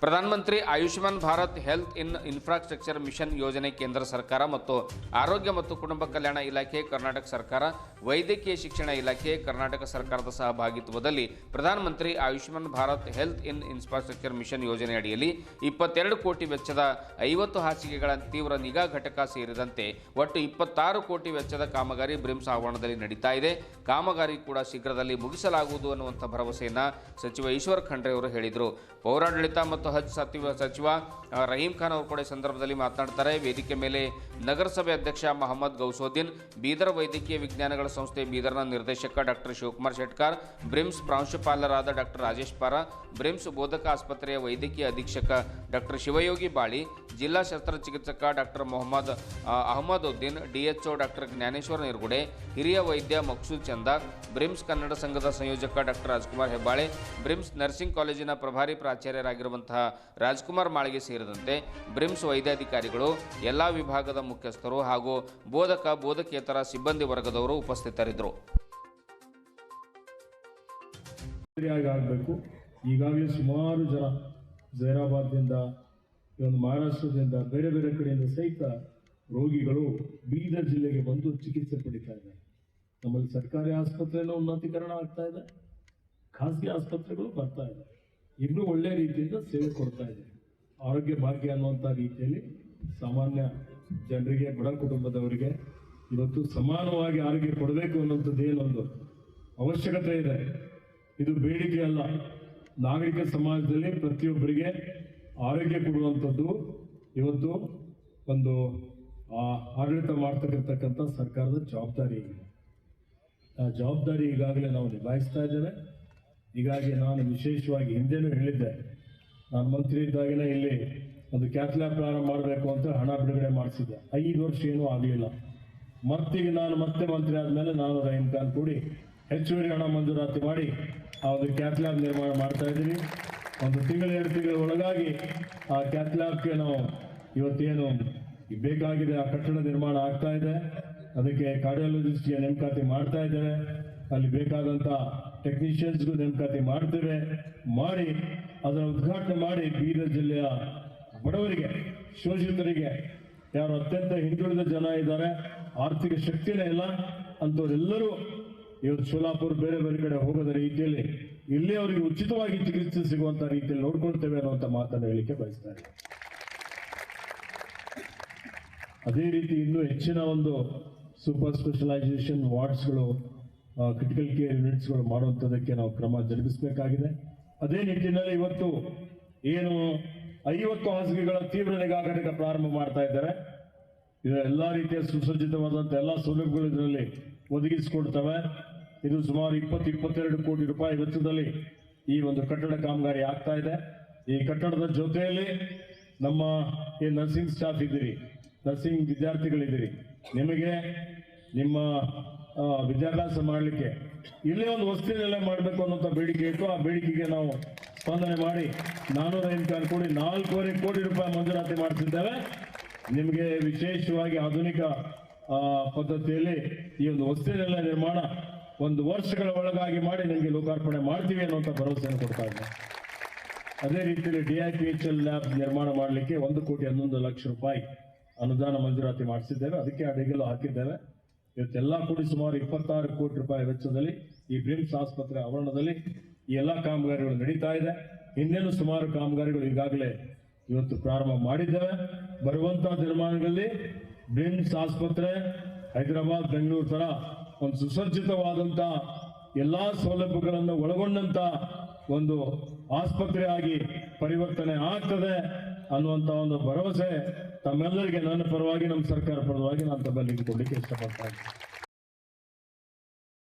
Speaker 2: ಪ್ರಧಾನಮಂತ್ರಿ Ayushman Bharat health in infrastructure mission ಯೋಜನೆ ಕೇಂದ್ರ ಸರ್ಕಾರ ಮತ್ತು ಆರೋಗ್ಯ ಮತ್ತು ಕುಟುಂಬ ಕಲ್ಯಾಣ ಇಲಾಖೆ, ಕರ್ನಾಟಕ ಸರ್ಕಾರ, ವೈದ್ಯಕೀಯ ಶಿಕ್ಷಣ ಇಲಾಖೆ, ಕರ್ನಾಟಕ ಸರ್ಕಾರದ ಸಹಭಾಗಿತ್ವದಲ್ಲಿ ಪ್ರಧಾನಮಂತ್ರಿ Ayushman Bharat health in infrastructure mission ಯೋಜನೆ ಅಡಿಯಲ್ಲಿ 22 ಕೋಟಿ ವೆಚ್ಚದ 50 ಹಾಸಿಗೆಗಳ ತೀವ್ರ ನಿಗಾ ಘಟಕ ಸೇರಿದಂತೆ ಒಟ್ಟು 26 ಕೋಟಿ ವೆಚ್ಚದ ಕಾಮಗಾರಿ ಬ್ರಿಮ್ಸ್ ಆವರಣದಲ್ಲಿ ನಡೀತಾ ಇದೆ. ಕಾಮಗಾರಿ ಕೂಡ ಶೀಘ್ರದಲ್ಲಿ ಮುಗಿಸಲಾಗುವುದು ಅನ್ನುವಂಥ ಭರವಸೆಯನ್ನು ಸಚಿವ ಈಶ್ವರ್ ಖಂಡ್ರೆ ಅವರು ಹೇಳಿದರು. ಪೌರಾಡಳಿತ ಮತ್ತು ಮತ್ತು ಹಜ್ ಸಚಿವ ರಹೀಂ ಖಾನ್ ಅವರು ಕೂಡ ಈ ಸಂದರ್ಭದಲ್ಲಿ ಮಾತನಾಡ್ತಾರೆ. ವೇದಿಕೆ ಮೇಲೆ ನಗರಸಭೆ ಅಧ್ಯಕ್ಷ ಮೊಹಮ್ಮದ್ ಗೌಸೋದ್ದೀನ್, ಬೀದರ್ ವೈದ್ಯಕೀಯ ವಿಜ್ಞಾನಗಳ ಸಂಸ್ಥೆ ಬೀದರ್ನ ನಿರ್ದೇಶಕ ಡಾಕ್ಟರ್ ಶಿವಕುಮಾರ್ ಶೆಟ್ಕಾರ್, ಬ್ರಿಮ್ಸ್ ಪ್ರಾಂಶುಪಾಲರಾದ ಡಾಕ್ಟರ್ ರಾಜೇಶ್ ಪಾರ, ಬ್ರಿಮ್ಸ್ ಬೋಧಕ ಆಸ್ಪತ್ರೆಯ ವೈದ್ಯಕೀಯ ಅಧೀಕ್ಷಕ ಡಾಕ್ಟರ್ ಶಿವಯೋಗಿ ಬಾಳಿ, ಜಿಲ್ಲಾ ಶಸ್ತ್ರಚಿಕಿತ್ಸಕ doctor Mohammed Ahmaduddin, DHO doctor Jnaneshwar Nirgude, ಹಿರಿಯ ವೈದ್ಯ ಮಕ್ಸೂದ್ ಚಂದ, ಬ್ರಿಮ್ಸ್ ಕನ್ನಡ ಸಂಘದ ಸಂಯೋಜಕ doctor Rajkumar Hebbale, BRIMS nursing ಕಾಲೇಜಿನ ಪ್ರಭಾರಿ ಪ್ರಾಚಾರ್ಯರಾಗಿರುವಂತಹ ರಾಜ್ಕುಮಾರ್ ಮಾಳಿಗೆ ಸೇರಿದಂತೆ ಬ್ರಿಮ್ಸ್ ವೈದ್ಯಾಧಿಕಾರಿಗಳು, ಎಲ್ಲ ವಿಭಾಗದ ಮುಖ್ಯಸ್ಥರು ಹಾಗೂ ಬೋಧಕೇತರ ಸಿಬ್ಬಂದಿ ವರ್ಗದವರು ಉಪಸ್ಥಿತರಿದ್ದರು.
Speaker 7: ಆಗಬೇಕು. ಈಗಾಗಲೇ ಸುಮಾರು ಜನ ಜೈರಾಬಾದ್ನಿಂದ, ಒಂದು ಮಹಾರಾಷ್ಟ್ರದಿಂದ, ಬೇರೆ ಬೇರೆ ಕಡೆಯಿಂದ ಸಹಿತ ರೋಗಿಗಳು ಬೀದರ್ ಜಿಲ್ಲೆಗೆ ಬಂದು ಚಿಕಿತ್ಸೆ ಪಡಿತಾ ಇದ್ದಾರೆ. ನಮ್ಮಲ್ಲಿ ಸರ್ಕಾರಿ ಆಸ್ಪತ್ರೆಯಲ್ಲೂ ಉನ್ನತೀಕರಣ ಆಗ್ತಾ ಇದೆ, ಖಾಸಗಿ ಆಸ್ಪತ್ರೆಗಳು ಬರ್ತಾ ಇದೆ. ಇನ್ನೂ ಒಳ್ಳೆಯ ರೀತಿಯಿಂದ ಸೇವೆ ಕೊಡ್ತಾ ಇದೆ. ಆರೋಗ್ಯ ಭಾಗ್ಯ ಅನ್ನುವಂಥ ರೀತಿಯಲ್ಲಿ ಸಾಮಾನ್ಯ ಜನರಿಗೆ, ಬಡ ಕುಟುಂಬದವರಿಗೆ ಇವತ್ತು ಸಮಾನವಾಗಿ ಆರೋಗ್ಯ ಕೊಡಬೇಕು ಅನ್ನುವಂಥದ್ದು ಏನೊಂದು ಅವಶ್ಯಕತೆ ಇದೆ. ಇದು ಬೇಡಿಕೆ ಅಲ್ಲ. ನಾಗರಿಕ ಸಮಾಜದಲ್ಲಿ ಪ್ರತಿಯೊಬ್ಬರಿಗೆ ಆರೋಗ್ಯ ಕೊಡುವಂಥದ್ದು ಇವತ್ತು ಒಂದು ಆಡಳಿತ ಮಾಡ್ತಕ್ಕಂಥ ಸರ್ಕಾರದ ಜವಾಬ್ದಾರಿ ಇದೆ. ಆ ಜವಾಬ್ದಾರಿ ಈಗಾಗಲೇ ನಾವು ನಿಭಾಯಿಸ್ತಾ ಇದ್ದೇವೆ. ಹೀಗಾಗಿ ನಾನು ವಿಶೇಷವಾಗಿ ಹಿಂದೆನೂ ಹೇಳಿದ್ದೆ, ನಾನು ಮಂತ್ರಿ ಇದ್ದಾಗಲೇ ಇಲ್ಲಿ ಒಂದು ಕ್ಯಾಥ್ಲ್ಯಾಬ್ ಪ್ರಾರಂಭ ಮಾಡಬೇಕು ಅಂತ ಹಣ ಬಿಡುಗಡೆ ಮಾಡಿಸಿದ್ದೆ. 5 ವರ್ಷ ಏನೂ ಆಗಲಿಲ್ಲ. ಮತ್ತೀಗ ನಾನು ಮತ್ತೆ ಮಂತ್ರಿ ಆದಮೇಲೆ ನಾನು ರಹೀಂ ಖಾನ್ ಕೂಡಿ ಹೆಚ್ಚುವರಿ ಹಣ ಮಂಜೂರಾತಿ ಮಾಡಿ ಆ ಒಂದು ಕ್ಯಾಥ್ಲ್ಯಾಬ್ ನಿರ್ಮಾಣ ಮಾಡ್ತಾ ಇದ್ದೀವಿ. 1 ತಿಂಗಳು 2 ತಿಂಗಳ ಒಳಗಾಗಿ ಆ ಕ್ಯಾಥ್ಲ್ಯಾಬ್ಗೆ ನಾವು ಇವತ್ತೇನು ಬೇಕಾಗಿದೆ ಆ ಕಟ್ಟಡ ನಿರ್ಮಾಣ ಆಗ್ತಾ ಇದೆ. ಅದಕ್ಕೆ ಕಾರ್ಡಿಯಾಲಜಿಸ್ಟ್ಗೆ ನೇಮಕಾತಿ ಮಾಡ್ತಾ ಇದ್ದೇವೆ. ಅಲ್ಲಿ ಬೇಕಾದಂಥ ಟೆಕ್ನಿಷಿಯನ್ಸ್ಗೂ ನೇಮಕಾತಿ ಮಾಡ್ತೇವೆ. ಮಾಡಿ ಅದರ ಉದ್ಘಾಟನೆ ಮಾಡಿ ಬೀದರ್ ಜಿಲ್ಲೆಯ ಬಡವರಿಗೆ, ಶೋಷಿತರಿಗೆ, ಯಾರು ಅತ್ಯಂತ ಹಿಂದುಳಿದ ಜನ ಇದ್ದಾರೆ, ಆರ್ಥಿಕ ಶಕ್ತಿನೇ ಇಲ್ಲ ಅಂಥವರೆಲ್ಲರೂ ಇವತ್ತು ಸೋಲಾಪುರ ಬೇರೆ ಬೇರೆ ಕಡೆ ಹೋಗೋದ ರೀತಿಯಲ್ಲಿ ಇಲ್ಲಿ ಅವರಿಗೆ ಉಚಿತವಾಗಿ ಚಿಕಿತ್ಸೆ ಸಿಗುವಂಥ ರೀತಿಯಲ್ಲಿ ನೋಡ್ಕೊಳ್ತೇವೆ ಅನ್ನುವಂಥ ಮಾತನ್ನು ಹೇಳಲಿಕ್ಕೆ ಬಯಸ್ತಾರೆ. ಅದೇ ರೀತಿ ಇನ್ನೂ ಹೆಚ್ಚಿನ ಒಂದು ಸೂಪರ್ ಸ್ಪೆಷಲೈಸೇಷನ್ ವಾರ್ಡ್ಸ್ಗಳು, ಕ್ರಿಟಿಕಲ್ ಕೇರ್ ಯೂನಿಟ್ಸ್ಗಳು ಮಾಡುವಂಥದ್ದಕ್ಕೆ ನಾವು ಕ್ರಮ ಜರುಗಿಸಬೇಕಾಗಿದೆ. ಅದೇ ನಿಟ್ಟಿನಲ್ಲಿ ಇವತ್ತು ಏನು 50 ಹಾಸಿಗೆಗಳ ತೀವ್ರ ನಿಗಾ ಘಟಕ ಪ್ರಾರಂಭ ಮಾಡ್ತಾ ಇದ್ದಾರೆ. ಇದರ ಎಲ್ಲ ರೀತಿಯ ಸುಸಜ್ಜಿತವಾದಂಥ ಎಲ್ಲ ಸೌಲಭ್ಯಗಳು ಇದರಲ್ಲಿ ಒದಗಿಸಿಕೊಡ್ತವೆ. ಇದು ಸುಮಾರು 20-22 ಕೋಟಿ ರೂಪಾಯಿ ವೆಚ್ಚದಲ್ಲಿ ಈ ಒಂದು ಕಟ್ಟಡ ಕಾಮಗಾರಿ ಆಗ್ತಾ ಇದೆ. ಈ ಕಟ್ಟಡದ ಜೊತೆಯಲ್ಲಿ ನಮ್ಮ ಈ ನರ್ಸಿಂಗ್ ಸ್ಟಾಫ್ ಇದ್ದೀರಿ, ನರ್ಸಿಂಗ್ ವಿದ್ಯಾರ್ಥಿಗಳಿದ್ದೀರಿ, ನಿಮಗೆ ನಿಮ್ಮ ವಿದ್ಯಾಭ್ಯಾಸ ಮಾಡಲಿಕ್ಕೆ ಇಲ್ಲೇ ಒಂದು ವಸತಿನೆಲ್ಲ ಮಾಡಬೇಕು ಅನ್ನೋಂಥ ಬೇಡಿಕೆ ಇತ್ತು. ಆ ಬೇಡಿಕೆಗೆ ನಾವು ಸ್ಪಂದನೆ ಮಾಡಿ 405 ಕೋಟಿ 4.5 ಕೋಟಿ ರೂಪಾಯಿ ಮಂಜೂರಾತಿ ಮಾಡ್ತಿದ್ದೇವೆ. ನಿಮಗೆ ವಿಶೇಷವಾಗಿ ಆಧುನಿಕ ಪದ್ಧತಿಯಲ್ಲಿ ಈ ಒಂದು ವಸತಿನೆಲ್ಲ ನಿರ್ಮಾಣ 1 ವರ್ಷಗಳ ಒಳಗಾಗಿ ಮಾಡಿ ನಿಮಗೆ ಲೋಕಾರ್ಪಣೆ ಮಾಡ್ತೀವಿ ಅನ್ನುವಂಥ ಭರವಸೆಯನ್ನು ಕೊಡ್ತಾ ಇದ್ದೇವೆ. ಅದೇ ರೀತಿಯಲ್ಲಿ DIPHL ಲ್ಯಾಬ್ ನಿರ್ಮಾಣ ಮಾಡಲಿಕ್ಕೆ 1,11,00,000 ರೂಪಾಯಿ ಅನುದಾನ ಮಂಜೂರಾತಿ ಮಾಡಿಸಿದ್ದೇವೆ. ಅದಕ್ಕೆ ಅಡಿಗಲು ಹಾಕಿದ್ದೇವೆ. ಇವತ್ತೆಲ್ಲ ಕೂಡಿ ಸುಮಾರು 26 ಕೋಟಿ ರೂಪಾಯಿ ವೆಚ್ಚದಲ್ಲಿ ಈ ಬ್ರಿಮ್ಸ್ ಆಸ್ಪತ್ರೆ ಆವರಣದಲ್ಲಿ ಈ ಎಲ್ಲ ಕಾಮಗಾರಿಗಳು ನಡೀತಾ ಇದೆ. ಇನ್ನೇನು ಸುಮಾರು ಕಾಮಗಾರಿಗಳು ಈಗಾಗಲೇ ಇವತ್ತು ಪ್ರಾರಂಭ ಮಾಡಿದ್ದೇವೆ. ಬರುವಂತಹ ದಿನಮಾನಗಳಲ್ಲಿ ಬ್ರಿಮ್ಸ್ ಆಸ್ಪತ್ರೆ ಹೈದರಾಬಾದ್, ಬೆಂಗಳೂರು ತರ ಒಂದು ಸುಸಜ್ಜಿತವಾದಂಥ ಎಲ್ಲ ಸೌಲಭ್ಯಗಳನ್ನು ಒಳಗೊಂಡಂತ ಒಂದು ಆಸ್ಪತ್ರೆಯಾಗಿ ಪರಿವರ್ತನೆ ಆಗ್ತದೆ ಅನ್ನುವಂಥ ಒಂದು ಭರವಸೆ ತಮ್ಮೆಲ್ಲರಿಗೆ ನನ್ನ ಪರವಾಗಿ, ನಮ್ಮ ಸರ್ಕಾರ ಪರವಾಗಿ ನಾನು ತಮ್ಮಲ್ಲಿ ಕೊಡಲಿಕ್ಕೆ ಇಷ್ಟಪಡ್ತಾ ಇದ್ದೀನಿ.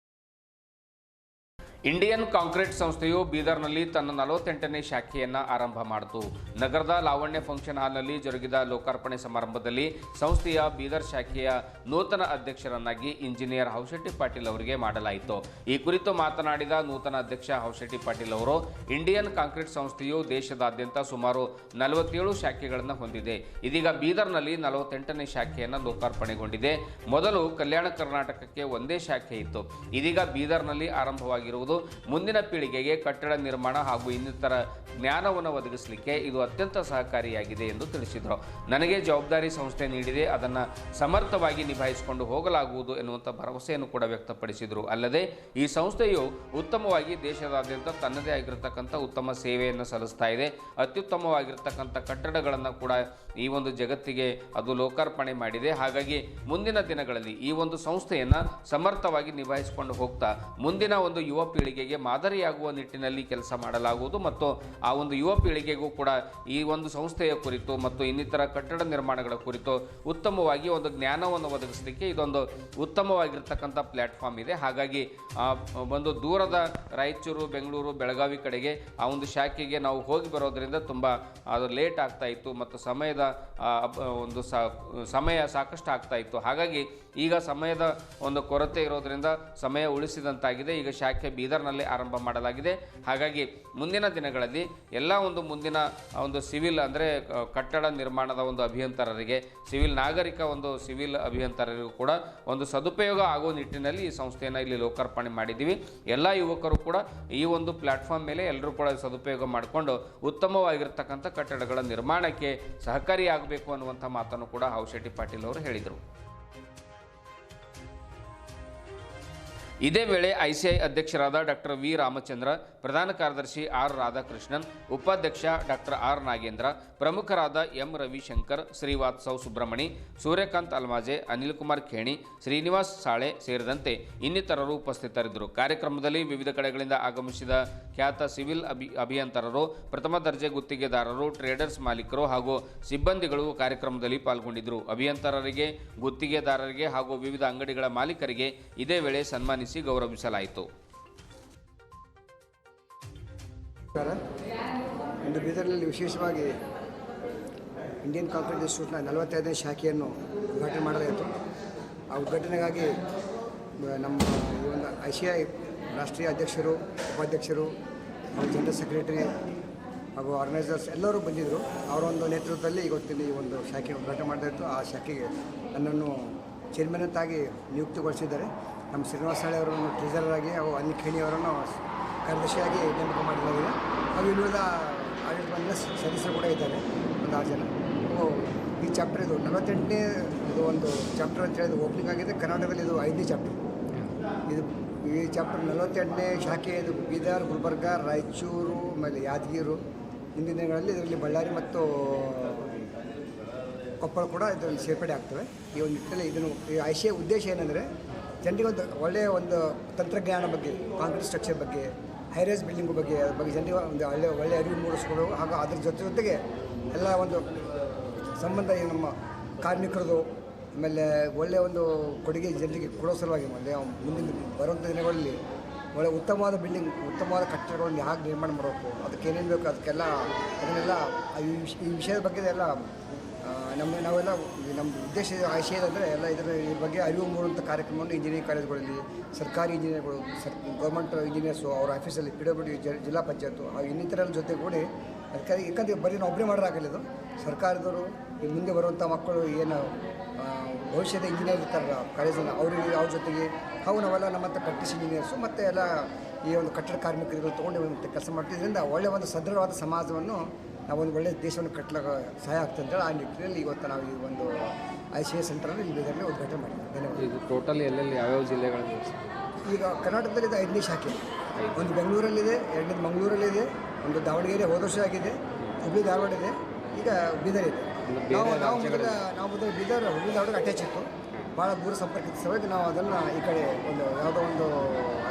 Speaker 2: ಇಂಡಿಯನ್ ಕಾಂಕ್ರೀಟ್ ಸಂಸ್ಥೆಯು ಬೀದರ್ನಲ್ಲಿ ತನ್ನ 48ನೇ ಶಾಖೆಯನ್ನು ಆರಂಭ ಮಾಡಿತು. ನಗರದ ಲಾವಣ್ಯ ಫಂಕ್ಷನ್ ಹಾಲ್ನಲ್ಲಿ ಜರುಗಿದ ಲೋಕಾರ್ಪಣೆ ಸಮಾರಂಭದಲ್ಲಿ ಸಂಸ್ಥೆಯ ಬೀದರ್ ಶಾಖೆಯ ನೂತನ ಅಧ್ಯಕ್ಷರನ್ನಾಗಿ ಇಂಜಿನಿಯರ್ ಹೌಶೆಟ್ಟಿ ಪಾಟೀಲ್ ಅವರಿಗೆ ಮಾಡಲಾಯಿತು. ಈ ಕುರಿತು ಮಾತನಾಡಿದ ನೂತನ ಅಧ್ಯಕ್ಷ ಹೌಶೆಟ್ಟಿ ಪಾಟೀಲ್ ಅವರು, ಇಂಡಿಯನ್ ಕಾಂಕ್ರೀಟ್ ಸಂಸ್ಥೆಯು ದೇಶದಾದ್ಯಂತ ಸುಮಾರು 47 ಶಾಖೆಗಳನ್ನು ಹೊಂದಿದೆ. ಇದೀಗ ಬೀದರ್ನಲ್ಲಿ 48ನೇ ಶಾಖೆಯನ್ನು ಲೋಕಾರ್ಪಣೆಗೊಂಡಿದೆ. ಮೊದಲು ಕಲ್ಯಾಣ ಕರ್ನಾಟಕಕ್ಕೆ ಒಂದೇ ಶಾಖೆ ಇತ್ತು. ಇದೀಗ ಬೀದರ್ನಲ್ಲಿ ಆರಂಭವಾಗಿರುವುದು ಮುಂದಿನ ಪೀಳಿಗೆಗೆ ಕಟ್ಟಡ ನಿರ್ಮಾಣ ಹಾಗೂ ಇನ್ನಿತರ ಜ್ಞಾನವನ್ನು ಒದಗಿಸಲಿಕ್ಕೆ ಇದು ಅತ್ಯಂತ ಸಹಕಾರಿಯಾಗಿದೆ ಎಂದು ತಿಳಿಸಿದರು. ನನಗೆ ಜವಾಬ್ದಾರಿ ಸಂಸ್ಥೆ ನೀಡಿದೆ, ಅದನ್ನು ಸಮರ್ಥವಾಗಿ ನಿಭಾಯಿಸಿಕೊಂಡು ಹೋಗಲಾಗುವುದು ಎನ್ನುವಂಥ ಭರವಸೆಯನ್ನು ಕೂಡ ವ್ಯಕ್ತಪಡಿಸಿದರು. ಅಲ್ಲದೆ ಈ ಸಂಸ್ಥೆಯು ಉತ್ತಮವಾಗಿ ದೇಶದಾದ್ಯಂತ ತನ್ನದೇ ಆಗಿರತಕ್ಕಂಥ ಉತ್ತಮ ಸೇವೆಯನ್ನು ಸಲ್ಲಿಸ್ತಾ ಇದೆ. ಅತ್ಯುತ್ತಮವಾಗಿರ್ತಕ್ಕಂಥ ಕಟ್ಟಡಗಳನ್ನು ಕೂಡ ಈ ಒಂದು ಜಗತ್ತಿಗೆ ಅದು ಲೋಕಾರ್ಪಣೆ ಮಾಡಿದೆ. ಹಾಗಾಗಿ ಮುಂದಿನ ದಿನಗಳಲ್ಲಿ ಈ ಒಂದು ಸಂಸ್ಥೆಯನ್ನು ಸಮರ್ಥವಾಗಿ ನಿಭಾಯಿಸಿಕೊಂಡು ಹೋಗ್ತಾ ಮುಂದಿನ ಒಂದು ಯುವ ಪೀಳಿಗೆಗೆ ಮಾದರಿಯಾಗುವ ನಿಟ್ಟಿನಲ್ಲಿ ಕೆಲಸ ಮಾಡಲಾಗುವುದು ಮತ್ತು ಆ ಒಂದು ಯುವ ಪೀಳಿಗೆಗೂ ಕೂಡ ಈ ಒಂದು ಸಂಸ್ಥೆಯ ಕುರಿತು ಮತ್ತು ಇನ್ನಿತರ ಕಟ್ಟಡ ನಿರ್ಮಾಣಗಳ ಕುರಿತು ಉತ್ತಮವಾಗಿ ಒಂದು ಜ್ಞಾನವನ್ನು ಒದಗಿಸಲಿಕ್ಕೆ ಇದೊಂದು ಉತ್ತಮವಾಗಿರ್ತಕ್ಕಂಥ ಪ್ಲ್ಯಾಟ್ಫಾರ್ಮ್ ಇದೆ. ಹಾಗಾಗಿ ಒಂದು ದೂರದ ರಾಯಚೂರು, ಬೆಂಗಳೂರು, ಬೆಳಗಾವಿ ಕಡೆಗೆ ಆ ಒಂದು ಶಾಖೆಗೆ ನಾವು ಹೋಗಿ ಬರೋದರಿಂದ ತುಂಬ ಅದು ಲೇಟ್ ಆಗ್ತಾ ಇತ್ತು ಮತ್ತು ಸಮಯದ ಒಂದು ಸಮಯ ಸಾಕಷ್ಟು ಆಗ್ತಾ ಇತ್ತು. ಹಾಗಾಗಿ ಈಗ ಸಮಯದ ಒಂದು ಕೊರತೆ ಇರೋದರಿಂದ ಸಮಯ ಉಳಿಸಿದಂತಾಗಿದೆ. ಈಗ ಶಾಖೆ ಬೀದರ್ನಲ್ಲಿ ಆರಂಭ ಮಾಡಲಾಗಿದೆ. ಹಾಗಾಗಿ ಮುಂದಿನ ದಿನಗಳಲ್ಲಿ ಎಲ್ಲ ಒಂದು ಮುಂದಿನ ಒಂದು ಸಿವಿಲ್ ಅಂದರೆ ಕಟ್ಟಡ ನಿರ್ಮಾಣದ ಒಂದು ಅಭಿಯಂತರರಿಗೆ, ಸಿವಿಲ್ ನಾಗರಿಕ ಒಂದು ಸಿವಿಲ್ ಅಭಿಯಂತರರಿಗೂ ಕೂಡ ಒಂದು ಸದುಪಯೋಗ ಆಗುವ ನಿಟ್ಟಿನಲ್ಲಿ ಈ ಸಂಸ್ಥೆಯನ್ನು ಇಲ್ಲಿ ಲೋಕಾರ್ಪಣೆ ಮಾಡಿದ್ದೀವಿ. ಎಲ್ಲ ಯುವಕರು ಕೂಡ ಈ ಒಂದು ಪ್ಲ್ಯಾಟ್ಫಾರ್ಮ್ ಮೇಲೆ ಎಲ್ಲರೂ ಕೂಡ ಸದುಪಯೋಗ ಮಾಡಿಕೊಂಡು ಉತ್ತಮವಾಗಿರ್ತಕ್ಕಂಥ ಕಟ್ಟಡಗಳ ನಿರ್ಮಾಣಕ್ಕೆ ಸಹಕಾರಿಯಾಗಬೇಕು ಅನ್ನುವಂಥ ಮಾತನ್ನು ಕೂಡ ಹಾವುಶೆಟ್ಟಿ ಪಾಟೀಲ್ ಅವರು ಹೇಳಿದರು. ಇದೇ ವೇಳೆ ಐಸಿಐ ಅಧ್ಯಕ್ಷರಾದ ಡಾಕ್ಟರ್ ವಿ ರಾಮಚಂದ್ರ, ಪ್ರಧಾನ ಕಾರ್ಯದರ್ಶಿ ಆರ್ ರಾಧಾಕೃಷ್ಣನ್, ಉಪಾಧ್ಯಕ್ಷ ಡಾಕ್ಟರ್ ಆರ್ ನಾಗೇಂದ್ರ, ಪ್ರಮುಖರಾದ ಎಂ ರವಿಶಂಕರ್, ಶ್ರೀವಾತ್ಸವ್ ಸುಬ್ರಹ್ಮಣಿ, ಸೂರ್ಯಕಾಂತ್ ಅಲ್ಮಾಜೆ, ಅನಿಲ್ ಕುಮಾರ್ ಖೇಣಿ, ಶ್ರೀನಿವಾಸ್ ಸಾಳೆ ಸೇರಿದಂತೆ ಇನ್ನಿತರರು ಉಪಸ್ಥಿತರಿದ್ದರು. ಕಾರ್ಯಕ್ರಮದಲ್ಲಿ ವಿವಿಧ ಕಡೆಗಳಿಂದ ಆಗಮಿಸಿದ ಖ್ಯಾತ ಸಿವಿಲ್ ಅಭಿಯಂತರರು, ಪ್ರಥಮ ದರ್ಜೆ ಗುತ್ತಿಗೆದಾರರು, ಟ್ರೇಡರ್ಸ್ ಮಾಲೀಕರು ಹಾಗೂ ಸಿಬ್ಬಂದಿಗಳು ಕಾರ್ಯಕ್ರಮದಲ್ಲಿ ಪಾಲ್ಗೊಂಡಿದ್ದರು. ಅಭಿಯಂತರರಿಗೆ, ಗುತ್ತಿಗೆದಾರರಿಗೆ ಹಾಗೂ ವಿವಿಧ ಅಂಗಡಿಗಳ ಮಾಲೀಕರಿಗೆ ಇದೇ ವೇಳೆ ಸನ್ಮಾನಿಸಿ ಗೌರವಿಸಲಾಯಿತು.
Speaker 8: ಇಂದು ಬೀದರ್ನಲ್ಲಿ ವಿಶೇಷವಾಗಿ ಇಂಡಿಯನ್ ಕಾಂಕ್ರೀಟ್ ಇನ್ಸ್ಟಿಟ್ಯೂಟ್ನ 45ನೇ ಶಾಖೆಯನ್ನು ಉದ್ಘಾಟನೆ ಮಾಡಲಾಯಿತು. ಆ ಉದ್ಘಾಟನೆಗಾಗಿ ನಮ್ಮ ಈ ಒಂದು ICI ರಾಷ್ಟ್ರೀಯ ಅಧ್ಯಕ್ಷರು, ಉಪಾಧ್ಯಕ್ಷರು, ಜನರಲ್ ಸೆಕ್ರೆಟರಿ ಹಾಗೂ ಆರ್ಗನೈಸರ್ಸ್ ಎಲ್ಲರೂ ಬಂದಿದ್ದರು. ಅವರ ಒಂದು ನೇತೃತ್ವದಲ್ಲಿ ಇವತ್ತಿನ ಈ ಒಂದು ಶಾಖೆ ಉದ್ಘಾಟನೆ ಮಾಡಲಾಯಿತು. ಆ ಶಾಖೆಗೆ ನನ್ನನ್ನು ಚೇರ್ಮನ್ ಅಂತಾಗಿ ನಿಯುಕ್ತಿಗೊಳಿಸಿದ್ದಾರೆ. ನಮ್ಮ ಶ್ರೀನಿವಾಸ ಸಾಳೆ ಅವರನ್ನು ಟ್ರೆಜರರ್ ಆಗಿ ಹಾಗೂ ಅನಿಲ್ ಖೇಣಿ ಅವರನ್ನು ಕಾರ್ಯದರ್ಶಿಯಾಗಿ ನೇಮಕ ಮಾಡಲಾಗಿದೆ. ಹಾಗೂ ಇನ್ನುಳಿದ ಆಡಳಿತ ಮಂಡಳಿಯ ಸದಸ್ಯರು ಕೂಡ ಇದ್ದಾರೆ, ಒಂದು 6 ಜನ. ಈ ಚಾಪ್ಟರ್ ಇದು 48ನೇ ಇದು ಒಂದು ಚಾಪ್ಟರ್ ಅಂತ ಹೇಳಿದ್ರೆ ಓಪನಿಂಗ್ ಆಗಿದೆ. ಕರ್ನಾಟಕದಲ್ಲಿ ಇದು 5ನೇ ಚಾಪ್ಟರ್. ಇದು ಈ ಚಾಪ್ಟರ್ 48ನೇ ಶಾಖೆ ಇದು ಬೀದರ್, ಗುಲ್ಬರ್ಗ, ರಾಯಚೂರು, ಆಮೇಲೆ ಯಾದಗಿರಿ, ಹಿಂದಿನ ದಿನಗಳಲ್ಲಿ ಇದರಲ್ಲಿ ಬಳ್ಳಾರಿ ಮತ್ತು ಕೊಪ್ಪಳ ಕೂಡ ಇದರಲ್ಲಿ ಸೇರ್ಪಡೆ ಆಗ್ತವೆ. ಈ ಒಂದು ನಿಟ್ಟಿನಲ್ಲಿ ಇದನ್ನು ಈ ICI ಉದ್ದೇಶ ಏನಂದರೆ ಜನರಿಗೆ ಒಂದು ಒಳ್ಳೆಯ ಒಂದು ತಂತ್ರಜ್ಞಾನ ಬಗ್ಗೆ, ಕಾಂಕ್ರೀಟ್ ಸ್ಟ್ರಕ್ಚರ್ ಬಗ್ಗೆ, ಹೈರೈಸ್ ಬಿಲ್ಡಿಂಗ್ ಬಗ್ಗೆ ಜನರಿಗೆ ಒಂದು ಒಳ್ಳೆಯ ಅರಿವು ಮೂಡಿಸ್ಕೊಡೋದು. ಹಾಗೂ ಅದ್ರ ಜೊತೆಗೆ ಎಲ್ಲ ಒಂದು ಸಂಬಂಧ ನಮ್ಮ ಕಾರ್ಮಿಕರದು ಆಮೇಲೆ ಒಳ್ಳೆಯ ಒಂದು ಕೊಡುಗೆ ಜನರಿಗೆ ಕೊಡೋ ಸಲುವಾಗಿ ಮುಂದಿನ ಬರುವಂಥ ದಿನಗಳಲ್ಲಿ ಒಳ್ಳೆಯ ಉತ್ತಮವಾದ ಬಿಲ್ಡಿಂಗ್, ಉತ್ತಮವಾದ ಕಟ್ಟಡಗಳನ್ನು ಹೇಗೆ ನಿರ್ಮಾಣ ಮಾಡಬೇಕು, ಅದಕ್ಕೆ ಏನೇನು ಬೇಕು ಅದನ್ನೆಲ್ಲ ಈ ವಿಷಯದ ಬಗ್ಗೆ ಎಲ್ಲ ನಾವೆಲ್ಲ ನಮ್ಮ ಉದ್ದೇಶ ICI ಅಂದರೆ ಎಲ್ಲ ಇದರ ಈ ಬಗ್ಗೆ ಅರಿವು ಮೂಡುವಂಥ ಕಾರ್ಯಕ್ರಮವನ್ನು ಇಂಜಿನಿಯರಿಂಗ್ ಕಾಲೇಜುಗಳಲ್ಲಿ, ಸರ್ಕಾರಿ ಇಂಜಿನಿಯರ್ಗಳು, ಗೌರ್ಮೆಂಟ್ ಇಂಜಿನಿಯರ್ಸು ಅವರ ಆಫೀಸಲ್ಲಿ PWD ಜಿಲ್ಲಾ ಪಂಚಾಯತು ಹಾಗೂ ಇನ್ನಿತರ ಜೊತೆ ಕೂಡಿ ಅದಕ್ಕಾಗಿ ಯಾಕಂದರೆ ಬರೀ ನಾವು ಒಬ್ಬರೇ ಮಾಡೋಕ್ಕಾಗಲ್ಲ. ಇದು ಸರ್ಕಾರದವರು ಮುಂದೆ ಬರುವಂಥ ಮಕ್ಕಳು ಏನು ಭವಿಷ್ಯದ ಇಂಜಿನಿಯರ್ ಇರ್ತಾರಲ್ಲ ಕಾಲೇಜನ್ನು ಅವ್ರ ಜೊತೆಗೆ ಹಾಗೂ ನಾವೆಲ್ಲ ನಮ್ಮಂಥ ಪ್ರಾಕ್ಟೀಸ್ ಇಂಜಿನಿಯರ್ಸು ಮತ್ತು ಎಲ್ಲ ಈ ಒಂದು ಕಟ್ಟಡ ಕಾರ್ಮಿಕರುಗಳು ತೊಗೊಂಡು ಒಂದು ಕೆಲಸ ಮಾಡ್ತಿದ್ದರಿಂದ ಒಳ್ಳೆಯ ಒಂದು ಸದೃಢವಾದ ಸಮಾಜವನ್ನು ನಾವೊಂದು ಒಳ್ಳೆಯ ದೇಶವನ್ನು ಕಟ್ಟಲಿಕ್ಕೆ ಸಹಾಯ ಆಗ್ತದೆ ಅಂತೇಳಿ ಆ ನಿಟ್ಟಿನಲ್ಲಿ ಇವತ್ತು ನಾವು ಈ ಒಂದು ICI ಸೆಂಟರಲ್ಲಿ ಇಲ್ಲಿ ಬೀದರ್ನಲ್ಲಿ ಉದ್ಘಾಟನೆ ಮಾಡಿದ್ದೀವಿ. ಧನ್ಯವಾದ.
Speaker 2: ಇದು ಟೋಟಲ್ ಎಲ್ಲೆಲ್ಲಿ ಯಾವ್ಯಾವ ಜಿಲ್ಲೆಗಳಲ್ಲಿ?
Speaker 8: ಈಗ ಕರ್ನಾಟಕದಲ್ಲಿ ಇದು 5ನೇ ಶಾಖೆ. ಒಂದು ಬೆಂಗಳೂರಲ್ಲಿದೆ, 2ನೇದು ಮಂಗಳೂರಲ್ಲಿದೆ, ಒಂದು ದಾವಣಗೆರೆ ಹೋದ ವರ್ಷ ಆಗಿದೆ, ಹುಬ್ಬಳ್ಳಿ ಧಾರವಾಡ ಇದೆ, ಈಗ ಬೀದರ್ ಇದೆ. ನಾವು ಮೊದಲು ಬೀದರ್ ಹುಬ್ಬಳ್ಳಿ ಧಾರವಾಡ ಅಟ್ಯಾಚ್ ಇತ್ತು, ಭಾಳ ದೂರ ಸಂಪರ್ಕ ಇದ್ದ ಸಲುವಾಗಿ ನಾವು ಅದನ್ನು ಈ ಕಡೆ ಒಂದು ಯಾವುದೋ ಒಂದು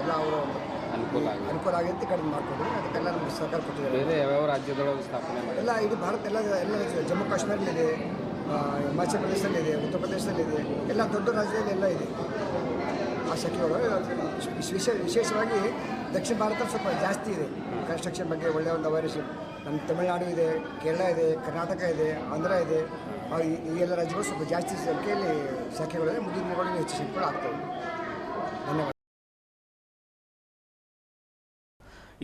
Speaker 8: ಎಲ್ಲ ಅವರ ಒಂದು ಅನುಕೂಲ ಆಗುತ್ತೆ ಕಡಿಮೆ ಮಾಡ್ಕೊಂಡಿದ್ವಿ. ಅದಕ್ಕೆಲ್ಲ ನಮಗೆ ಸಹಕಾರ ಕೊಟ್ಟಿದ್ದಾರೆ.
Speaker 2: ಬೇರೆ ಯಾವ ರಾಜ್ಯದೊಳಗೆ ಸ್ಥಾಪನೆ ಮಾಡಿ?
Speaker 8: ಎಲ್ಲ ಇಡೀ ಭಾರತ ಎಲ್ಲ ಜಮ್ಮು ಕಾಶ್ಮೀರಲ್ಲಿದೆ, ಹಿಮಾಚಲ ಪ್ರದೇಶದಲ್ಲಿದೆ, ಉತ್ತರ ಪ್ರದೇಶದಲ್ಲಿದೆ, ಎಲ್ಲ ದೊಡ್ಡ ರಾಜ್ಯದಲ್ಲಿ ಎಲ್ಲ ಇದೆ ಆ ಶಾಖೆಗಳು. ವಿಶೇಷವಾಗಿ ದಕ್ಷಿಣ ಭಾರತ ಸ್ವಲ್ಪ ಜಾಸ್ತಿ ಇದೆ ಕನ್ಸ್ಟ್ರಕ್ಷನ್ ಬಗ್ಗೆ ಒಳ್ಳೆಯ ಒಂದು ಅವೇರ್ನೆಸ್. ನಮ್ಮ ತಮಿಳುನಾಡು ಇದೆ, ಕೇರಳ ಇದೆ, ಕರ್ನಾಟಕ ಇದೆ, ಆಂಧ್ರ ಇದೆ, ಈ ಎಲ್ಲ ರಾಜ್ಯಗಳು ಸ್ವಲ್ಪ ಜಾಸ್ತಿ ಸಂಖ್ಯೆಯಲ್ಲಿ ಶಾಖೆಗಳಿದೆ. ಮುಂದಿನ ದಿನಗಳಲ್ಲಿ ಹೆಚ್ಚು ಶಾಖೆಗಳು ಆಗ್ತವೆ. ಧನ್ಯವಾದ.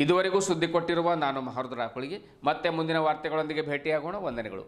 Speaker 2: ಇದುವರೆಗೂ ಸುದ್ದಿ ಕೊಟ್ಟಿರುವ ನಾನು ಮಹರ್ದ ರಾಕುಳಿಗೆ ಮತ್ತೆ ಮುಂದಿನ ವಾರ್ತೆಗಳೊಂದಿಗೆ ಭೇಟಿಯಾಗೋಣ. ವಂದನೆಗಳು.